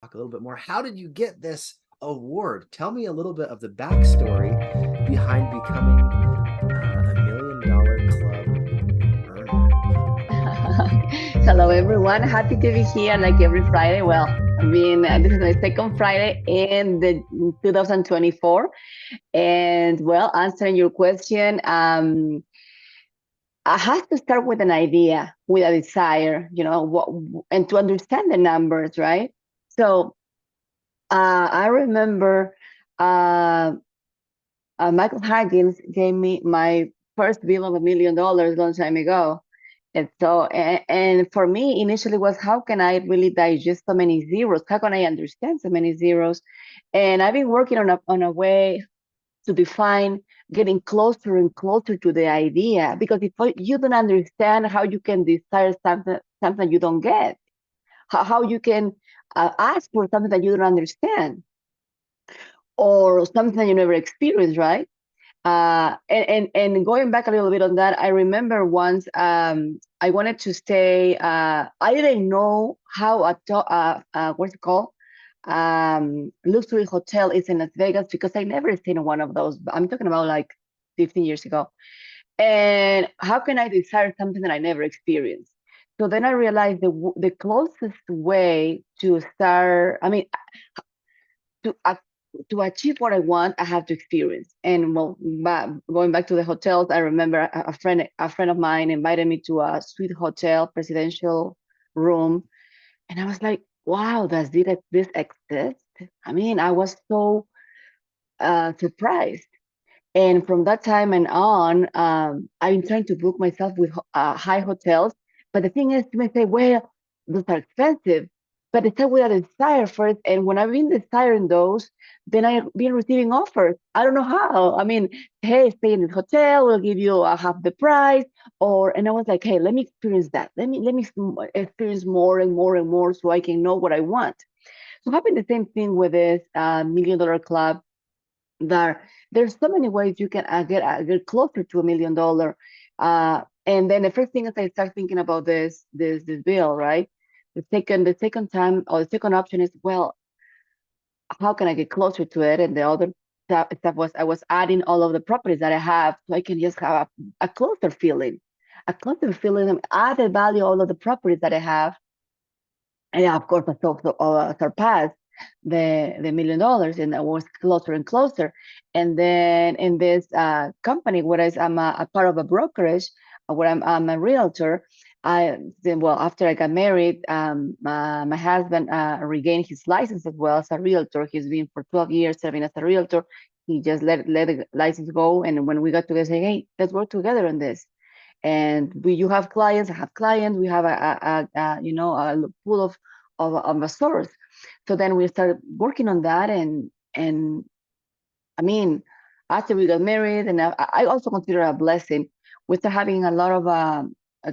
talk a little bit more. How did you get this award? Tell me a little bit of the backstory behind becoming $1 million club earner. Hello, everyone. Happy to be here like every Friday. Well, I mean, this is my second Friday in the 2024. And well, answering your question, I have to start with an idea, with a desire, and to understand the numbers, right? So I remember uh, Michael Higgins gave me my first bill of $1 million long time ago. And for me, initially was how can I really digest so many zeros? How can I understand so many zeros? And I've been working on a way to define getting closer and closer to the idea. Because if you don't understand how you can desire something you don't get, how you can ask for something that you don't understand, or something you never experienced, right? And going back a little bit on that, I remember once I wanted to stay. I didn't know how what's it called, luxury hotel is in Las Vegas, because I never seen one of those. I'm talking about like 15 years ago. And how can I desire something that I never experienced? So then I realized the closest way to start. I mean, to to achieve what I want, I have to experience. And well, going back to the hotels, I remember a friend of mine invited me to a suite hotel, presidential room, and I was like, "Wow, this exist?" I mean, I was so surprised. And from that time and on, I've been trying to book myself with high hotels. But the thing is, you may say, well, those are expensive. But it's with a desire first. And when I've been desiring those, then I've been receiving offers. I don't know how. I mean, hey, stay in this hotel, we'll give you half the price. And I was like, hey, let me experience that. Let me experience more and more and more so I can know what I want. So having the same thing with this $1 million club, there's so many ways you can get closer to $1 million. And then the first thing is I start thinking about this bill, right? The second time, or the second option is, well, how can I get closer to it? And the other stuff was I was adding all of the properties that I have so I can just have a closer feeling, and add the value of all of the properties that I have. And yeah, of course, I surpassed the $1 million, and I was closer and closer. And then in this company, whereas I'm a part of a brokerage, where I'm a realtor, after I got married, my husband regained his license as well as a realtor. He's been for 12 years serving as a realtor. He just let the license go, and when we got together, say, hey, let's work together on this. And you have clients, I have clients, we have a pool of a source. So then we started working on that, and I mean, after we got married, and I also consider it a blessing. We start having a lot of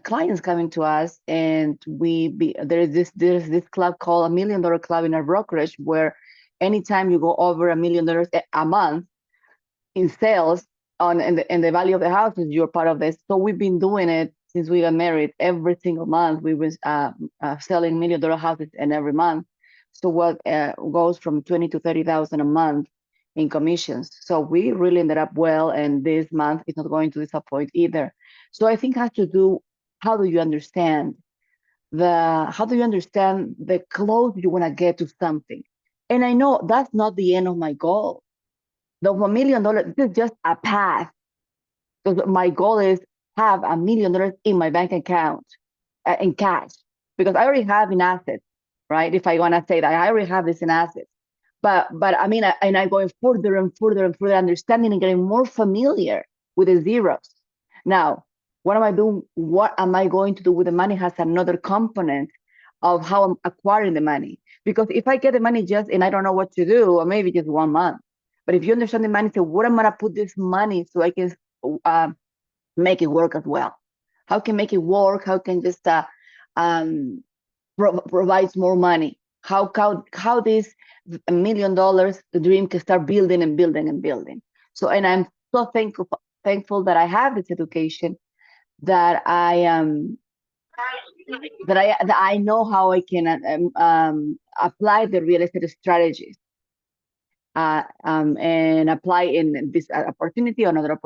clients coming to us, and there's this club called $1 million club in our brokerage, where anytime you go over $1 million a month in sales and the value of the houses, you're part of this. So we've been doing it since we got married. Every single month we was selling $1 million houses, and every month. So what goes from 20 to 30,000 a month in commissions. So we really ended up well, and this month is not going to disappoint either. So I think it has to do, how do you understand the close you want to get to something. And I know that's not the end of my goal. The $1 million, this is just a path. Because my goal is have $1 million in my bank account in cash, because I already have in assets, right? If I want to say that I already have this in assets, but I mean, and I'm going further and further and further, understanding and getting more familiar with the zeros. Now, what am I doing? What am I going to do with the money has another component of how I'm acquiring the money. Because if I get the money just and I don't know what to do, or maybe just 1 month. But if you understand the money, so what am I gonna put this money so I can uh, make it work as well? How can make it work? How can just um, provides more money? How this $1 million the dream can start building and building and building. So, and I'm so thankful that I have this education, that I am. that I know how I can apply the real estate strategies, and apply in this opportunity, another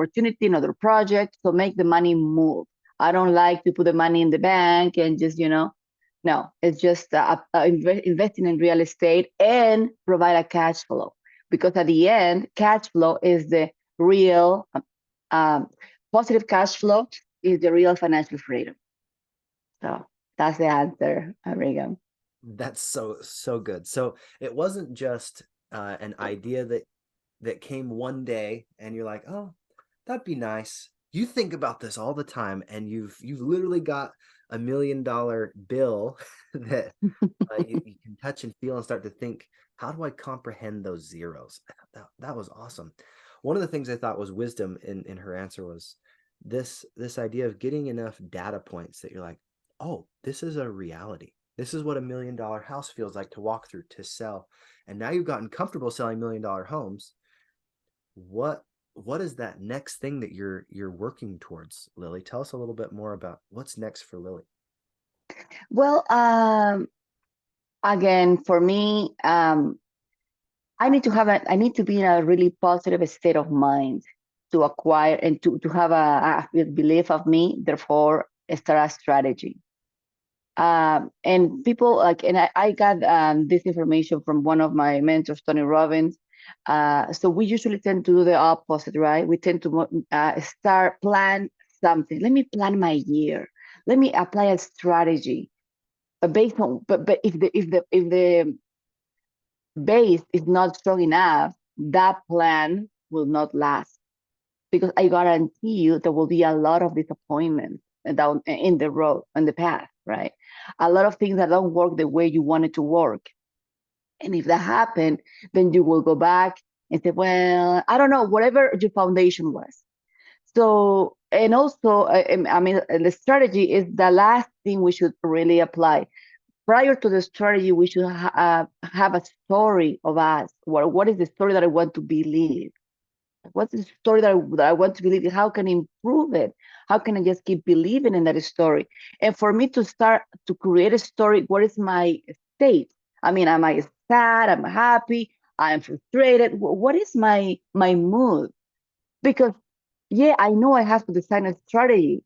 project, so make the money move. I don't like to put the money in the bank and just, no, it's just investing in real estate and provide a cash flow, because at the end, cash flow is the real, um, positive cash flow is the real financial freedom. So that's the answer, Regan. That's so good. So it wasn't just an idea that came one day and you're like, oh, that'd be nice. You think about this all the time, and you've literally got $1 million bill that you can touch and feel and start to think, how do I comprehend those zeros? That was awesome. One of the things I thought was wisdom in her answer was this idea of getting enough data points that you're like, oh, this is a reality. This is what $1 million house feels like to walk through, to sell. And now you've gotten comfortable selling $1 million homes. What is that next thing that you're working towards, Lily? Tell us a little bit more about what's next for Lily. Well, again, for me, I need to be in a really positive state of mind to acquire and to have a belief of me, therefore start a strategy. And people like, and I got this information from one of my mentors, Tony Robbins. So we usually tend to do the opposite, right? We tend to plan something. Let me plan my year. Let me apply a strategy, based on, but if the base is not strong enough, that plan will not last, because I guarantee you there will be a lot of disappointments down in the road, on the path, right? A lot of things that don't work the way you want it to work. And if that happened, then you will go back and say, well, I don't know, whatever your foundation was. So, and also, I mean, the strategy is the last thing we should really apply. Prior to the strategy, we should have a story of us. What is the story that I want to believe? What's the story that I want to believe in? How can I improve it? How can I just keep believing in that story? And for me to start to create a story, what is my state? I mean, am I sad? Am I happy? I'm frustrated. What is my mood? Because yeah, I know I have to design a strategy.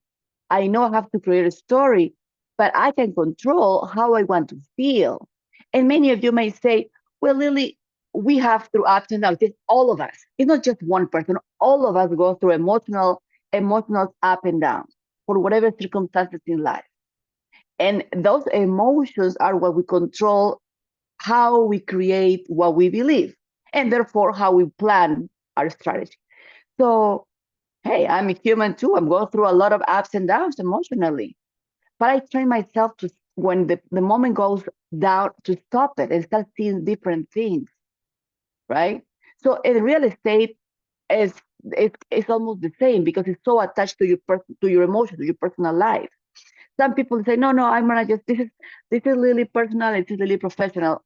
I know I have to create a story, but I can control how I want to feel. And many of you may say, well, Lily, we have through ups and downs. It's all of us. It's not just one person. All of us go through emotional up and down for whatever circumstances in life. And those emotions are what we control, how we create what we believe, and therefore how we plan our strategy. So, hey, I'm a human too. I'm going through a lot of ups and downs emotionally. But I train myself to, when the moment goes down, to stop it and start seeing different things, right? So in real estate, is it's almost the same, because it's so attached to to your emotions, to your personal life. Some people say, no, no, I'm gonna just, this is really personal, this is really professional.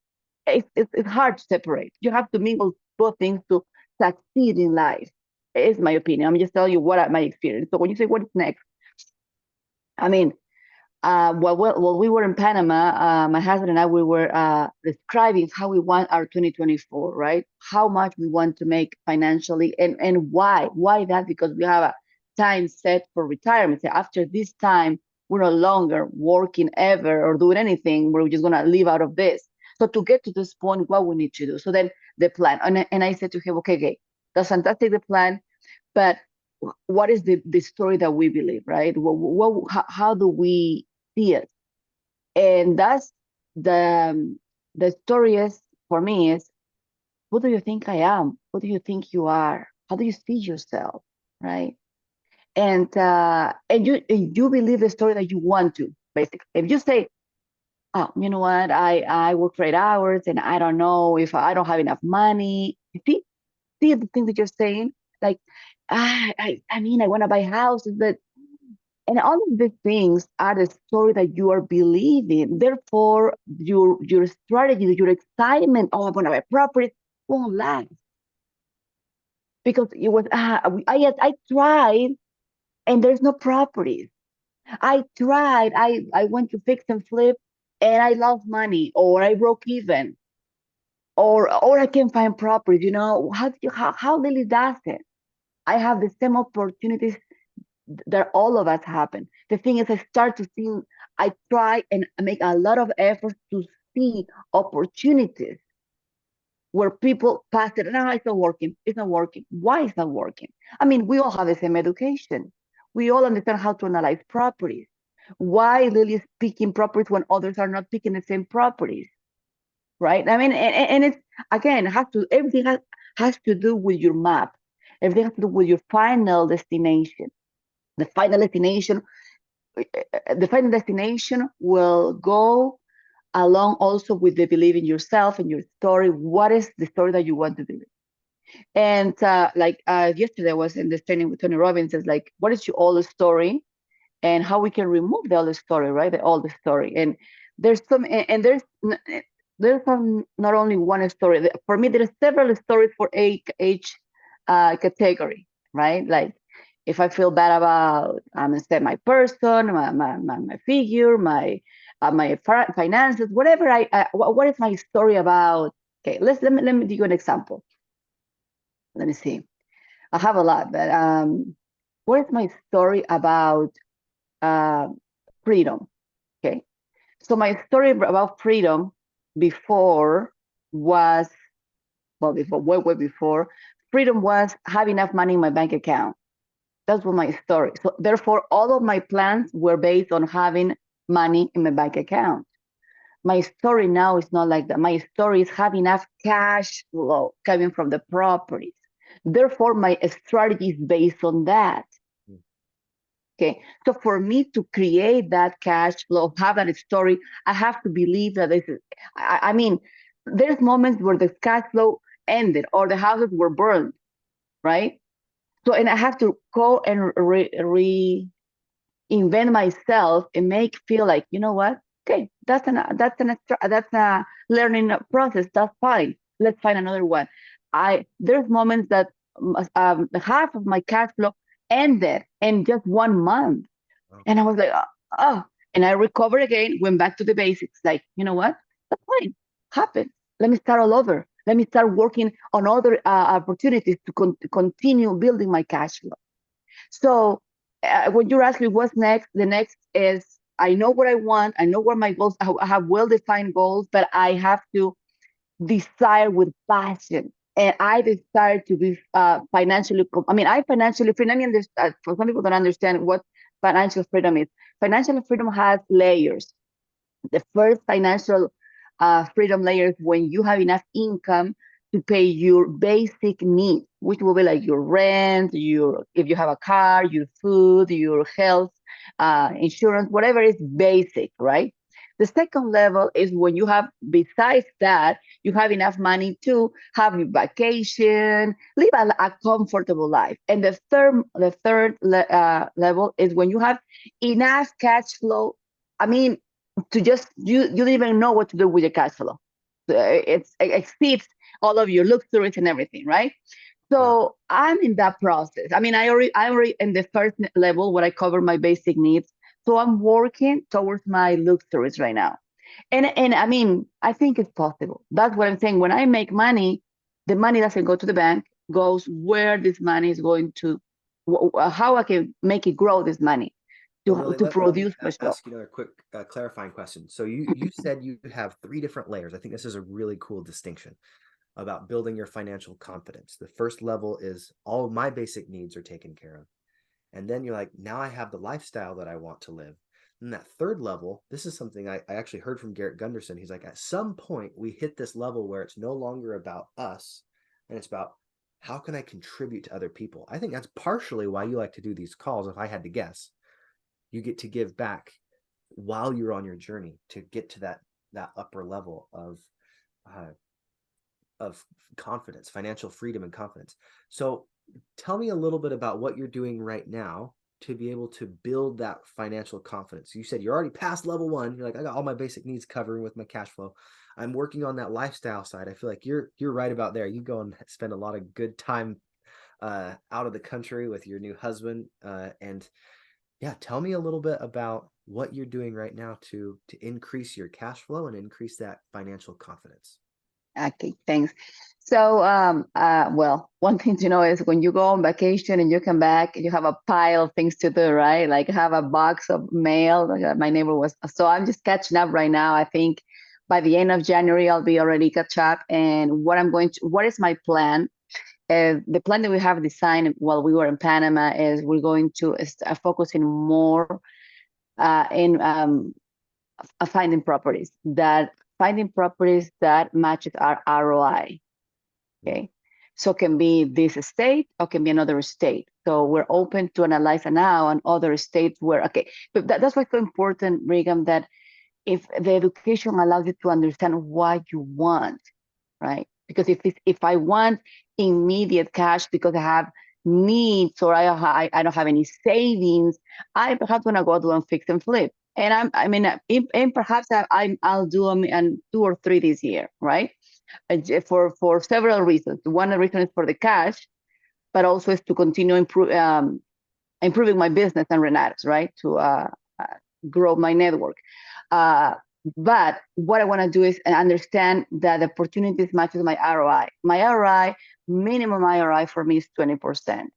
It's hard to separate. You have to mingle both things to succeed in life. It's my opinion. I'm just telling you what my experience. So when you say what is next, I mean, while we were in Panama, my husband and I, we were describing how we want our 2024, right? How much we want to make financially, and why? Why that? Because we have a time set for retirement. So after this time, we're no longer working ever or doing anything. We're just gonna live out of this. So to get to this point, what we need to do. So then the plan, and I said to him, okay, that's fantastic, the plan, but what is the story that we believe, right? How do we see it? And that's the story is, for me, is, who do you think I am? Who do you think you are? How do you see yourself, right? And you believe the story that you want to, basically. If you say, oh, you know what, I work for 8 hours and I don't know if I don't have enough money. You see the thing that you're saying, like, I mean, I want to buy houses, but, and all of these things are the story that you are believing. Therefore, your strategy, your excitement, oh, I'm gonna buy property, won't last, because it was I tried and there's no properties. I tried. I went to fix and flip, and I lost money, or I broke even, or I can find property. How Lily does it? I have the same opportunities that all of us happen. The thing is, I start to see. I try and make a lot of efforts to see opportunities where people pass it. No, it's not working. It's not working. Why is not working? I mean, we all have the same education. We all understand how to analyze properties. Why Lily is picking properties when others are not picking the same properties, right? I mean, and it's again has to everything has to do with your map. Everything has to do with your final destination. The final destination, the final destination will go along also with the belief in yourself and your story. What is the story that you want to believe? And yesterday I was in this training with Tony Robbins. It's like, what is your old story, and how we can remove the old story, right? The old story. And there's some, and there's not only one story. For me, there are several stories for each category, right? Like, if I feel bad about, say, my person, my figure, my finances, whatever. What is my story about? Okay, let me give you an example. Let me see. I have a lot, but what is my story about uh, freedom? Okay, so my story about freedom before was, well, before, way before, freedom was having enough money in my bank account. That's what my story. So therefore, all of my plans were based on having money in my bank account. My story now is not like that. My story is having enough cash flow coming from the properties. Therefore, my strategy is based on that. Mm. Okay. So for me to create that cash flow, have that story, I have to believe that this is, I mean, there's moments where the cash flow ended or the houses were burned, right? So, and I have to go and reinvent myself and make feel like, you know what? Okay, that's a learning process. That's fine. Let's find another one. There's moments that half of my cash flow ended in just 1 month, Oh, and I was like, oh, and I recovered again, went back to the basics. Like, you know what? That's fine. Happens. Let me start all over. Let me start working on other opportunities to continue building my cash flow. So when you're asking what's next, the next is I know what I want. I know what my goals. I have well-defined goals, but I have to desire with passion. And I desire to be financially. I mean, I financially free. Let me understand. For some people don't understand what financial freedom is. Financial freedom has layers. The first financial freedom layer is when you have enough income to pay your basic needs, which will be like your rent, your if you have a car, your food, your health, insurance, whatever is basic, right? The second level is when you have, besides that, you have enough money to have your vacation, live a comfortable life. And the third level is when you have enough cash flow. I mean, to just you don't even know what to do with your cash flow. It exceeds all of your luxuries and everything, right? yeah. So I'm in that process. I mean, I already in the first level where I cover my basic needs. So I'm working towards my luxuries right now. And I mean, I think it's possible. That's what I'm saying. When I make money, the money doesn't go to the bank, goes where this money is going to, how I can make it grow this money So to Lily, to let me produce cash flow. ask you another quick clarifying question. So you said you have three different layers. I think this is a really cool distinction about building your financial confidence. The first level is all of my basic needs are taken care of. And then you're like, now I have the lifestyle that I want to live. And that third level, this is something I actually heard from Garrett Gunderson. He's like, at some point we hit this level where it's no longer about us and it's about how can I contribute to other people. I think that's partially why you like to do these calls. If I had to guess, you get to give back while you're on your journey to get to that upper level uh, of confidence, financial freedom and confidence. So tell me a little bit about what you're doing right now to be able to build that financial confidence. You said you're already past level one. You're like, I got all my basic needs covering with my cash flow. I'm working on that lifestyle side. I feel like you're right about there. You go and spend a lot of good time out of the country with your new husband, and Yeah, tell me a little bit about what you're doing right now to increase your cash flow and increase that financial confidence. Okay, thanks. So, well, one thing to know is when you go on vacation and you come back, you have a pile of things to do, right? Like have a box of mail. Like my neighbor was, so I'm just catching up right now. I think by the end of January, I'll be already catch up. And what is my plan? The plan that we have designed while we were in Panama is we're going to focusing more in finding properties that matches our ROI. Okay. So it can be this state or can be another state. So we're open to analyze now on other states where, okay, but that's why it's so important, Regan, that if the education allows you to understand what you want, right? Because if I want immediate cash because I have needs or I don't have any savings, I perhaps gonna go do and fix and flip. And and perhaps I'll do them and 2 or 3 this year, right? For several reasons. One reason is for the cash, but also is to continue improving my business and Renata's, right? To uh, grow my network. Uh, but what I want to do is understand that the opportunities matches my ROI. My ROI, minimum ROI for me is 20%.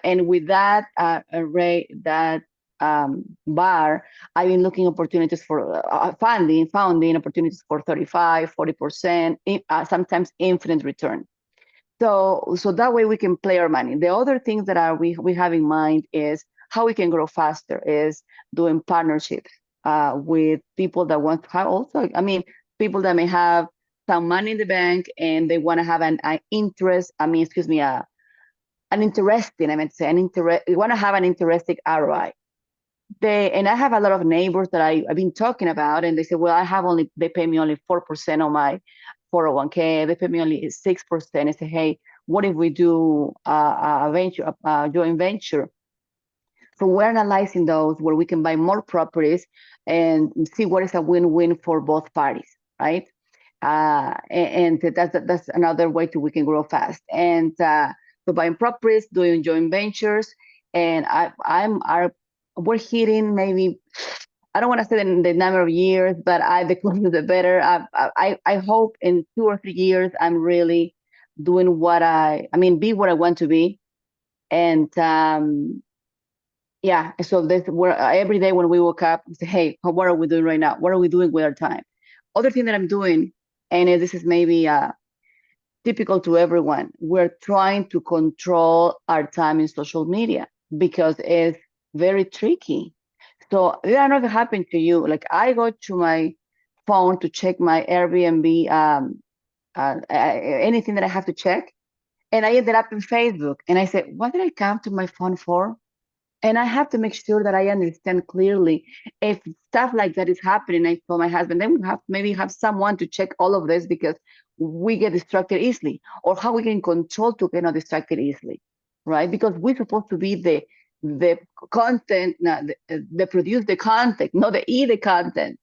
And with that array, that bar, I've been looking opportunities for founding opportunities for 35, 40%, sometimes infinite return. So that way we can play our money. The other things that we have in mind is how we can grow faster is doing partnerships with people that want to have also, people that may have some money in the bank and they want to have an interest, excuse me, an interesting, I meant to say, you want to have an interesting ROI. And I have a lot of neighbors that I've been talking about, and they say, well, they pay me only 4% on my 401k. They pay me only 6%. I say, hey, what if we do a joint venture? So we're analyzing those where we can buy more properties and see what is a win-win for both parties, right? And that's another way we can grow fast. And so buying properties, doing joint ventures, and we're hitting maybe, I don't want to say the number of years, but the closer the better. I hope in 2 or 3 years I'm really doing be what I want to be, and yeah. So this where every day when we woke up, we say, hey, what are we doing right now? What are we doing with our time? Other thing that I'm doing, and this is maybe typical to everyone, we're trying to control our time in social media because it's very tricky. So I don't know if it happened to you. Like I go to my phone to check my Airbnb, anything that I have to check, and I ended up in Facebook. And I said, what did I come to my phone for? And I have to make sure that I understand clearly if stuff like that is happening. I told my husband, then we have maybe have someone to check all of this because we get distracted easily, or how we can control to get not distracted easily, right? Because we're supposed to be the content, the produce the content, not the eat the content,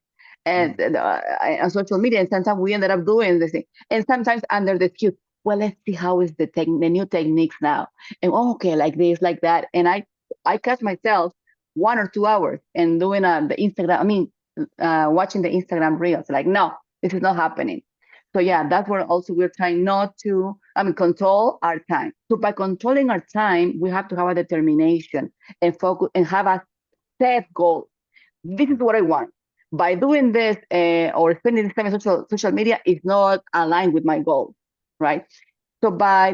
and on social media. And sometimes we ended up doing the thing, and sometimes under the excuse, well, let's see how is the new techniques now, and okay, like this, like that, and I catch myself 1 or 2 hours and doing the Instagram. Watching the Instagram reels. Like, no, this is not happening. So yeah, that's where also we're trying not to, control our time. So by controlling our time, we have to have a determination and focus and have a set goal. This is what I want. By doing this or spending this time in social media is not aligned with my goal, right? So by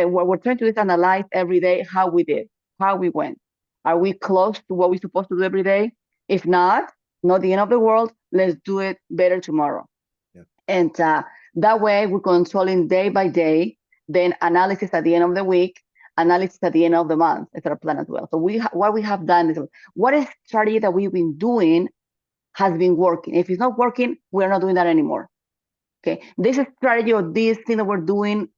what we're trying to do is analyze every day how we did, how we went. Are we close to what we're supposed to do every day? If not the end of the world. Let's do it better tomorrow. Yeah. And that way we're controlling day by day, then analysis at the end of the week, analysis at the end of the month. It's our plan as well. So what we have done is what is strategy that we've been doing has been working. If it's not working, we're not doing that anymore. Okay. This strategy or this thing that we're doing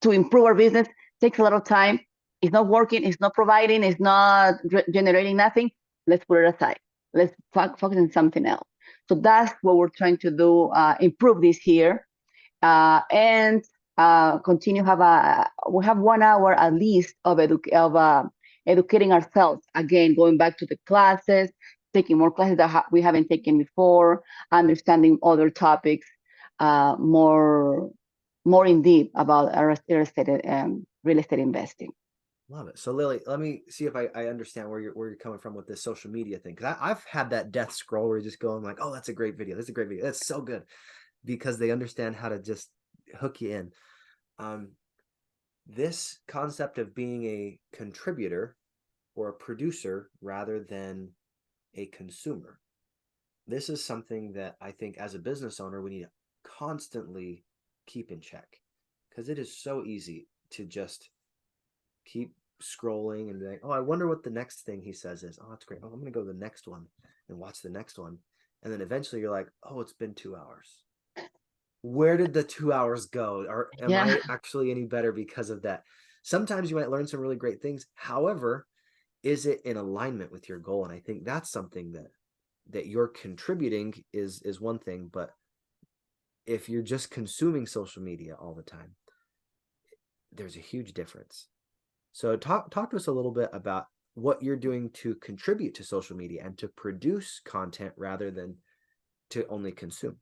to improve our business takes a lot of time. It's not working. It's not providing. It's not generating nothing. Let's put it aside. Let's focus on something else. So that's what we're trying to do. Improve this year, and continue. We have 1 hour at least of educating ourselves. Again, going back to the classes, taking more classes that we haven't taken before, understanding other topics more in deep about real estate investing. Love it. So Lily, let me see if I understand where you're coming from with this social media thing. Because I've had that death scroll where you just go, I'm like, oh, that's a great video. That's a great video. That's so good. Because they understand how to just hook you in. This concept of being a contributor or a producer rather than a consumer. This is something that I think as a business owner, we need to constantly keep in check, because it is so easy to just keep scrolling and be like, oh, I wonder what the next thing he says is. Oh, that's great. Oh, I'm going to go to the next one and watch the next one. And then eventually you're like, oh, it's been 2 hours. Where did the 2 hours go? Or am I actually any better because of that? Sometimes you might learn some really great things. However, is it in alignment with your goal? And I think that's something that you're contributing is one thing, but if you're just consuming social media all the time, there's a huge difference. So talk to us a little bit about what you're doing to contribute to social media and to produce content rather than to only consume.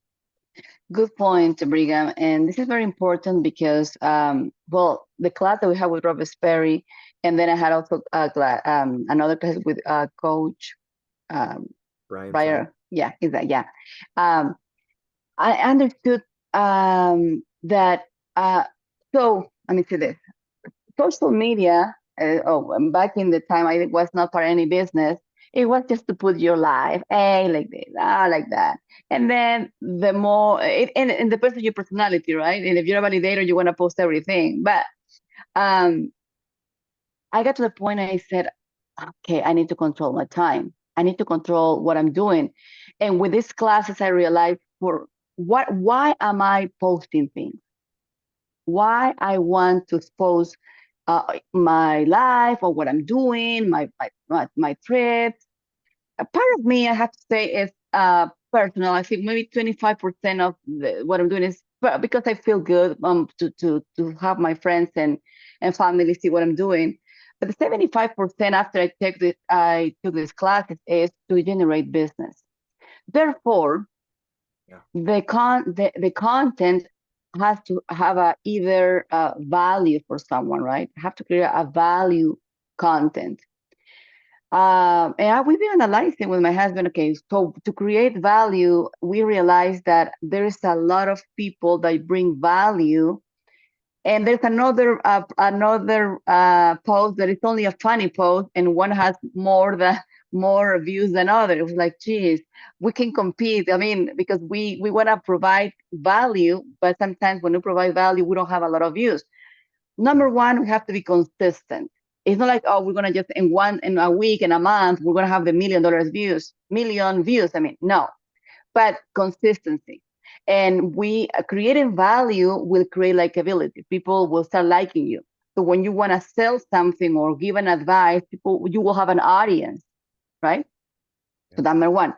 Good point, Brigham. And this is very important because, well, the class that we had with Robert Sperry, and then I had also another class with Coach Brian. Yeah, is that, yeah. I understood that, so let me see this. Social media, back in the time, I was not for any business. It was just to put your life, hey, like this, like that. And then the more, and depends on your personality, right? And if you're a validator, you want to post everything. But I got to the point I said, okay, I need to control my time. I need to control what I'm doing. And with these classes, I realized why am I posting things? Why I want to expose my life or what I'm doing, my trips. A part of me, I have to say, is personal. I think maybe 25% of what I'm doing is because I feel good to have my friends and family see what I'm doing. But the 75% after I took this classes is to generate business. Therefore, the content has to have either value for someone, right? Have to create a value content. We've been analyzing with my husband. Okay, so to create value, we realize that there is a lot of people that bring value, and there's another post that is only a funny post, and one has more views than other. It was like, geez, we can compete. I mean, because we want to provide value, but sometimes when we provide value, we don't have a lot of views. Number one, we have to be consistent. It's not like, oh, we're gonna just in a week, in a month, we're gonna have the million views. I mean, no, but consistency. And we creating value will create likability. People will start liking you. So when you want to sell something or give an advice, you will have an audience, right? Yeah. So number one.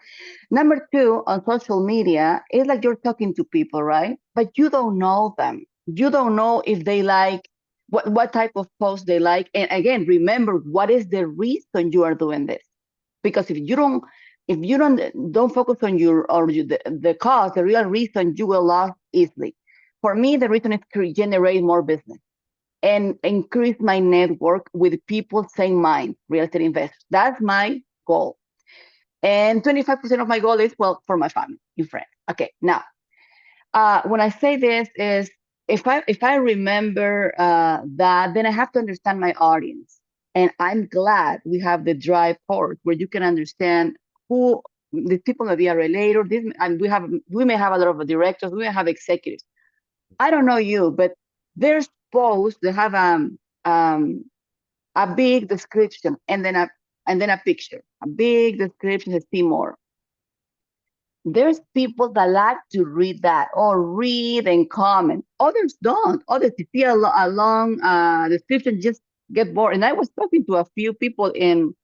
Number two, on social media, it's like you're talking to people, right? But you don't know them. You don't know if they like what type of post they like. And again, remember, what is the reason you are doing this? Because if you don't focus on the cause, the real reason, you will lose easily. For me, the reason is to generate more business and increase my network with people same mind, real estate investors. That's my goal. And 25% of my goal is, well, for my family and friends. Okay, now, when I say this is, if I remember that, then I have to understand my audience. And I'm glad we have the drive forward where you can understand who the people that they are related. And we may have a lot of directors, we may have executives. I don't know you, but there's posts that have a big description and then a picture, a big description to see more. There's people that like to read that or read and comment. Others don't. Others see a long description just get bored. And I was talking to a few people in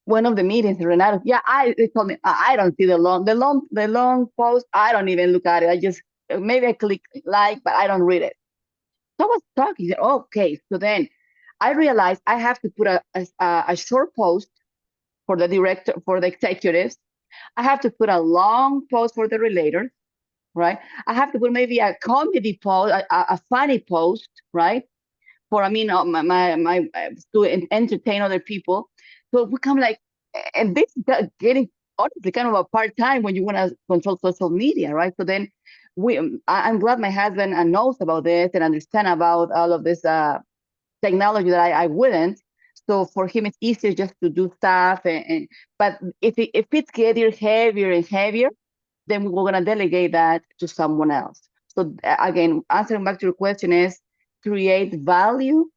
one of the meetings, Renato. Yeah, they told me I don't see the long post. I don't even look at it. I just maybe I click like, but I don't read it. So I was talking. Okay, so then I realized I have to put a short post for the director, for the executives. I have to put a long post for the relators, right? I have to put maybe a comedy post, a funny post, right? For I mean, to entertain other people. So we come like, and this is getting honestly kind of a part time when you want to control social media, right? So then I'm glad my husband knows about this and understand about all of this technology that I wouldn't. So for him, it's easier just to do stuff. But if it's getting heavier and heavier, then we're going to delegate that to someone else. So again, answering back to your question is create value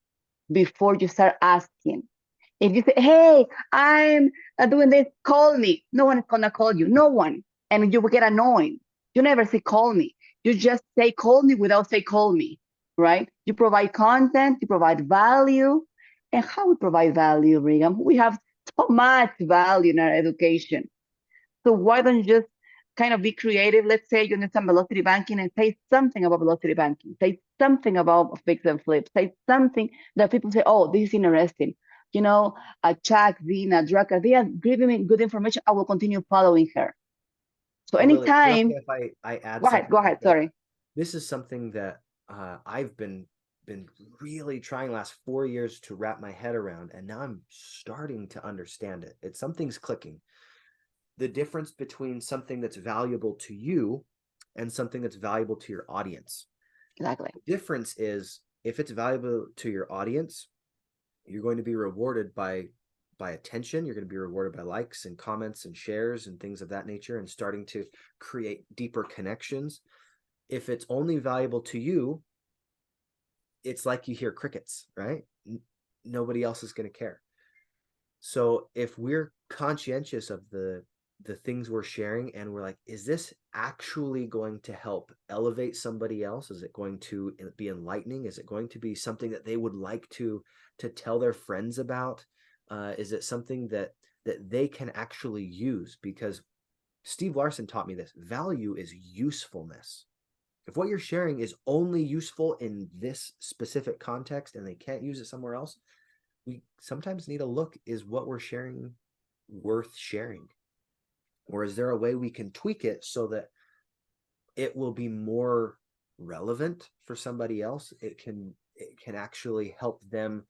before you start asking. If you say, hey, I'm doing this, call me. No one is going to call you. No one. And you will get annoyed. You never say, call me. You just say, call me without say, call me, right? You provide content, you provide value. And how we provide value, Regan? We have so much value in our education. So why don't you just kind of be creative? Let's say you understand velocity banking and say something about velocity banking. Say something about fix and flip. Say something that people say, oh, this is interesting. You know, Chuck, Zina, Drucker, they are giving me good information. I will continue following her. So So Lily, is it okay anytime, if I add go ahead, something go real ahead. quick? Sorry. This is something that I've been really trying last 4 years to wrap my head around, and now I'm starting to understand it. It's something's clicking. The difference between something that's valuable to you and something that's valuable to your audience. Exactly. The difference is if it's valuable to your audience, you're going to be rewarded by attention. You're going to be rewarded by likes and comments and shares and things of that nature, and starting to create deeper connections. If it's only valuable to you, it's like you hear crickets, right? Nobody else is going to care. So if we're conscientious of the things we're sharing, and we're like, is this actually going to help elevate somebody else? Is it going to be enlightening? Is it going to be something that they would like to tell their friends about? Is it something that they can actually use? Because Steve Larson taught me this: value is usefulness. If what you're sharing is only useful in this specific context and they can't use it somewhere else, we sometimes need to look, is what we're sharing worth sharing? Or is there a way we can tweak it so that it will be more relevant for somebody else? It can actually help them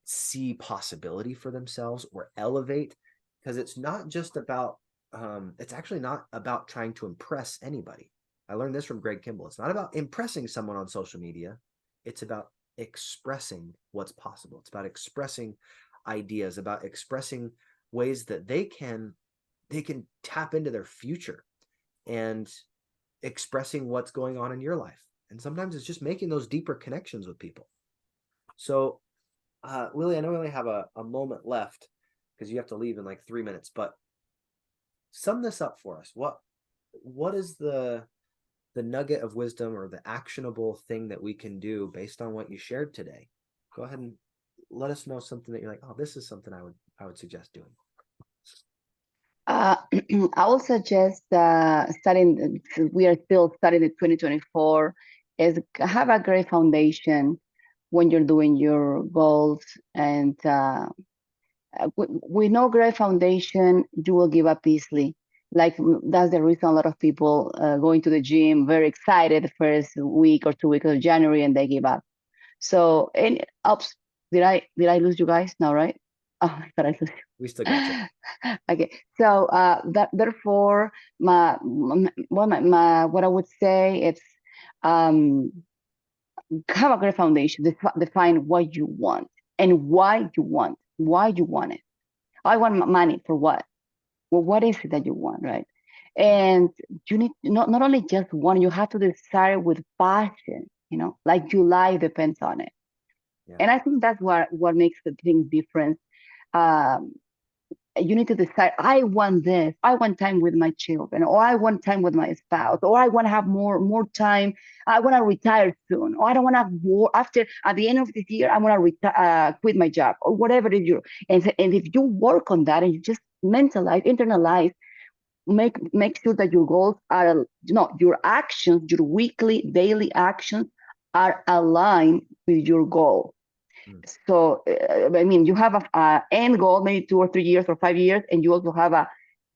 see possibility for themselves or elevate, because it's not just about it's actually not about trying to impress anybody. I learned this from Greg Kimball. It's not about impressing someone on social media. It's about expressing what's possible. It's about expressing ideas, about expressing ways that they can tap into their future and expressing what's going on in your life. And sometimes it's just making those deeper connections with people. So, Lily, I know we only have a moment left because you have to leave in like 3 minutes, but sum this up for us. What is the nugget of wisdom or the actionable thing that we can do based on what you shared today? Go ahead and let us know something that you're like, oh, this is something I would suggest doing. Uh, I will suggest studying, since we are still studying the 2024, is have a great foundation when you're doing your goals. And with no great foundation, you will give up easily. Like that's the reason a lot of people going to the gym very excited the first week or 2 weeks of January and they give up. So, and ups, did I lose you guys? No, right? Oh, I thought I lose you. We still got you. Okay, so that therefore, what I would say is, um, have a great foundation. Define what you want and why you want it. I want money for what? Well, what is it that you want, right? And you need not only just one, you have to desire with passion, like your life depends on it. Yeah. And I think that's what makes the thing different. Um, you need to decide, I want this, I want time with my children, or I want time with my spouse, or I want to have more time, I want to retire soon, or I don't want to work after at the end of this year, I want to quit my job, or whatever it is you. And if you work on that and you just internalize, make sure that your goals are, your actions, your weekly daily actions are aligned with your goal. Mm. So, I mean, you have a end goal, maybe 2 or 3 years or 5 years, and you also have a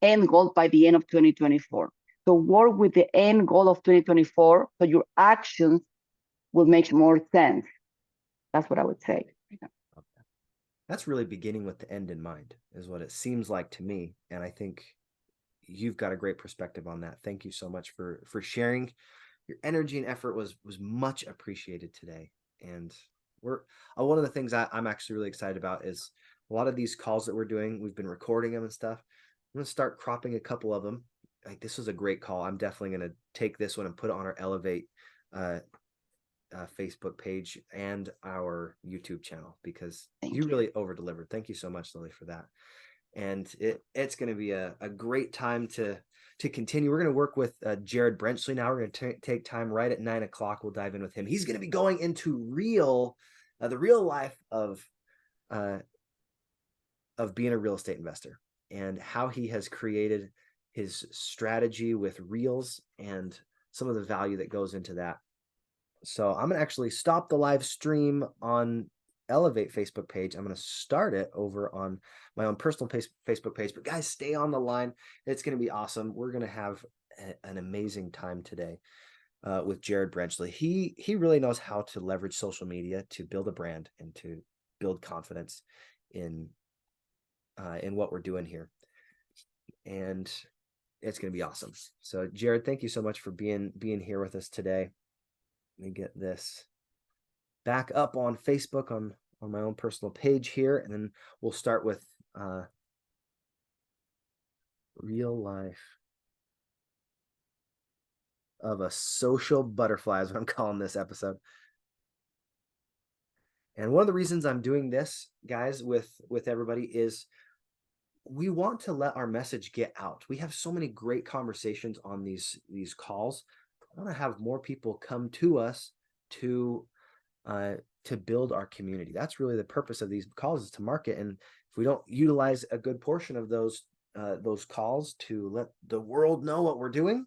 end goal by the end of 2024. So work with the end goal of 2024 so your actions will make more sense. That's what I would say. Okay. That's really beginning with the end in mind, is what it seems like to me. And I think you've got a great perspective on that. Thank you so much for sharing. Your energy and effort was much appreciated today. And we're one of the things I'm actually really excited about is a lot of these calls that we're doing. We've been recording them and stuff. I'm gonna start cropping a couple of them. Like, this was a great call. I'm definitely gonna take this one and put it on our Elevate uh, Facebook page and our YouTube channel, because you Thank you. really over delivered. Thank you so much, Lily, for that. And it's going to be a great time to continue. We're going to work with Jared Brenchley now. We're going to take time right at 9 o'clock. We'll dive in with him. He's going to be going into the real life uh, of being a real estate investor, and how he has created his strategy with reels and some of the value that goes into that. So I'm gonna actually stop the live stream on Elevate Facebook page. I'm gonna start it over on my own personal Facebook page. But guys, stay on the line. It's gonna be awesome. We're gonna have an amazing time today with Jared Brenchley. He really knows how to leverage social media to build a brand and to build confidence in what we're doing here. And it's gonna be awesome. So Jared, thank you so much for being here with us today. Let me get this back up on Facebook on my own personal page here, and then we'll start with real life of a social butterfly is what I'm calling this episode. And one of the reasons I'm doing this, guys, with everybody is we want to let our message get out. We have so many great conversations on these calls. I want to have more people come to us to build our community. That's really the purpose of these calls, is to market. And if we don't utilize a good portion of those calls to let the world know what we're doing,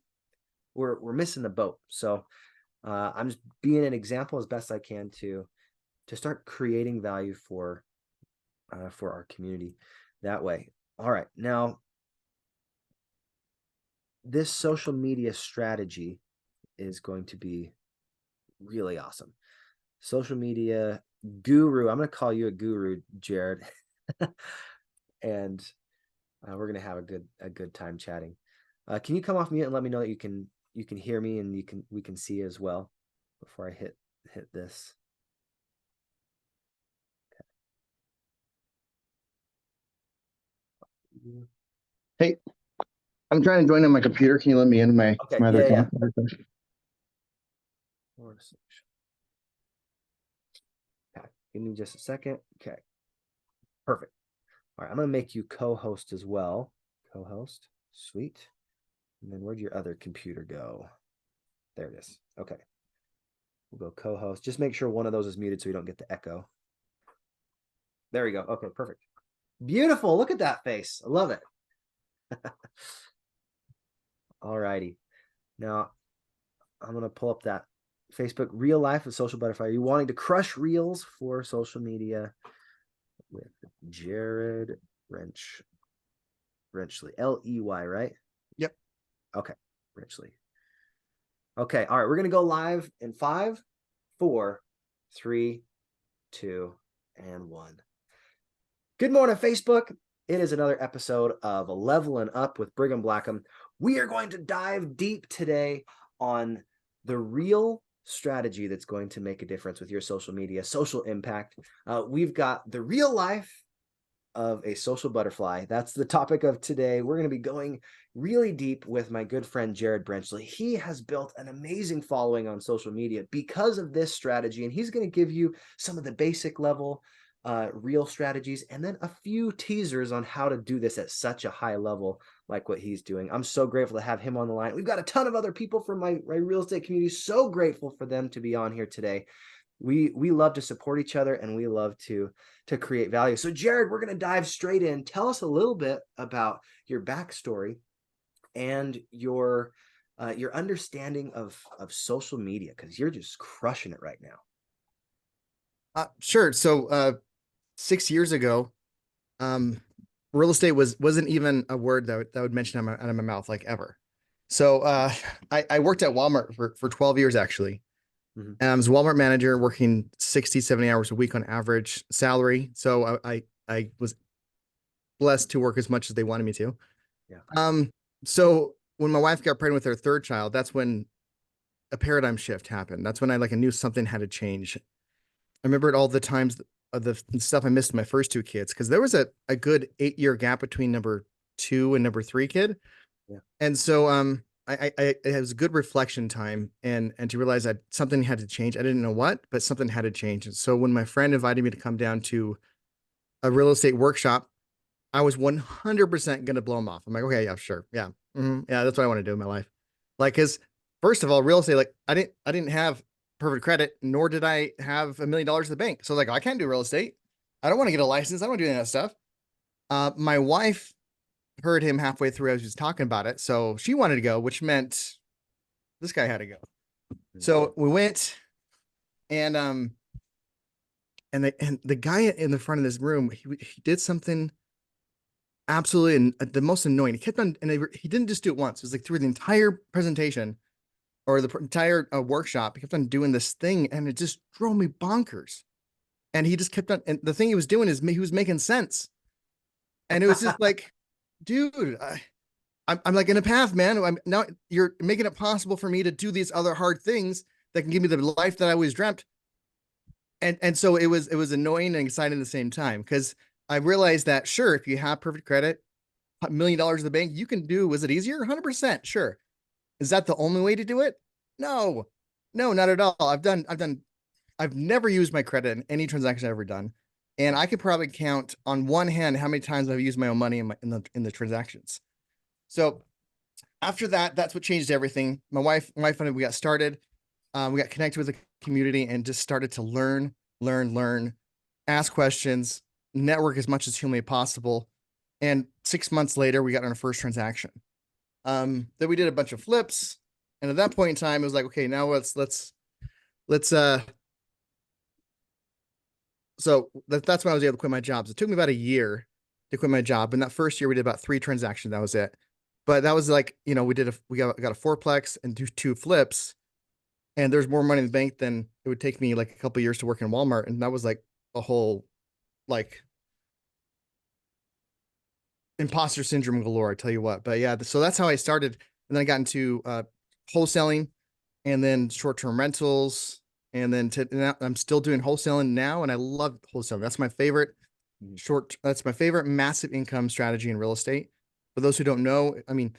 we're missing the boat. So I'm just being an example as best I can to start creating value for our community that way. All right, now this social media strategy is going to be really awesome. Social media guru. I'm going to call you a guru, Jared. And we're going to have a good time chatting. Can you come off mute and let me know that you can hear me and we can see as well before I hit this? Okay. Hey, I'm trying to join on my computer. Can you let me into my Okay. other Yeah. account? Okay. Give me just a second. Okay. Perfect. All right. I'm going to make you co-host as well. Co-host. Sweet. And then where'd your other computer go? There it is. Okay. We'll go co-host. Just make sure one of those is muted so we don't get the echo. There we go. Okay, perfect. Beautiful. Look at that face. I love it. All righty. Now, I'm going to pull up that Facebook Real Life of Social Butterfly. Are you wanting to crush reels for social media with Jared Brenchley? Ley, right? Yep. Okay. Brenchley. Okay. All right. We're going to go live in 5, 4, 3, 2, and 1. Good morning, Facebook. It is another episode of Levelin Up with Brigham Blackham. We are going to dive deep today on the real strategy that's going to make a difference with your social media, social impact. We've got the real life of a social butterfly. That's the topic of today. We're going to be going really deep with my good friend Jared Brenchley. He has built an amazing following on social media because of this strategy, and he's going to give you some of the basic level real strategies and then a few teasers on how to do this at such a high level like what he's doing. I'm so grateful to have him on the line. We've got a ton of other people from my real estate community. So grateful for them to be on here today. We love to support each other, and we love to create value. So Jared, we're going to dive straight in. Tell us a little bit about your backstory and your understanding of social media, because you're just crushing it right now. Sure. So 6 years ago, um, real estate wasn't even a word that would mention out of my mouth like ever. So I worked at Walmart for 12 years actually. Hmm. I was a Walmart manager working 60, 70 hours a week on average salary. So I was blessed to work as much as they wanted me to. Yeah. So when my wife got pregnant with her third child, that's when a paradigm shift happened. That's when I knew something had to change. I remembered all the times of the stuff I missed my first two kids because there was a good 8 year gap between number two and number three kid. Yeah. And so it was a good reflection time and to realize that something had to change. I didn't know what, but something had to change. And so when my friend invited me to come down to a real estate workshop, I was 100% going to blow him off. I'm like, okay, yeah, sure. Yeah. Yeah, that's what I want to do in my life. Like, cause first of all, real estate, like I didn't have perfect credit, nor did I have $1 million in the bank. So like, I can't do real estate. I don't want to get a license. I don't want to do any of that stuff. My wife heard him halfway through as he was talking about it. So she wanted to go, which meant this guy had to go. So we went and, the guy in the front of this room, he did something absolutely the most annoying. He kept on, and he didn't just do it once. It was like through the entire presentation or the entire workshop. He kept on doing this thing, and it just drove me bonkers. And he just kept on, and the thing he was doing is he was making sense, and it was just like, dude, I'm like in a path, man. I'm now you're making it possible for me to do these other hard things that can give me the life that I always dreamt. And so it was annoying and exciting at the same time because I realized that sure, if you have perfect credit, $1 million in the bank, you can do. Was it easier? 100%. Sure. Is that the only way to do it? No, no, not at all. I've never used my credit in any transaction I've ever done. And I could probably count on one hand how many times I've used my own money in the transactions. So after that, that's what changed everything. My wife and I, we got started. We got connected with the community and just started to learn, ask questions, network as much as humanly possible. And 6 months later, we got on our first transaction. Then we did a bunch of flips. And at that point in time, it was like, okay, now let's so that's when I was able to quit my job. So it took me about a year to quit my job. And that first year we did about 3 transactions. That was it. But that was like, we got a fourplex and two flips. And there's more money in the bank than it would take me like a couple of years to work in Walmart. And that was like a whole like imposter syndrome galore, I tell you what. But yeah, so that's how I started. And then I got into wholesaling and then short-term rentals. And then now I'm still doing wholesaling now. And I love wholesaling. That's my favorite that's my favorite massive income strategy in real estate. For those who don't know, I mean,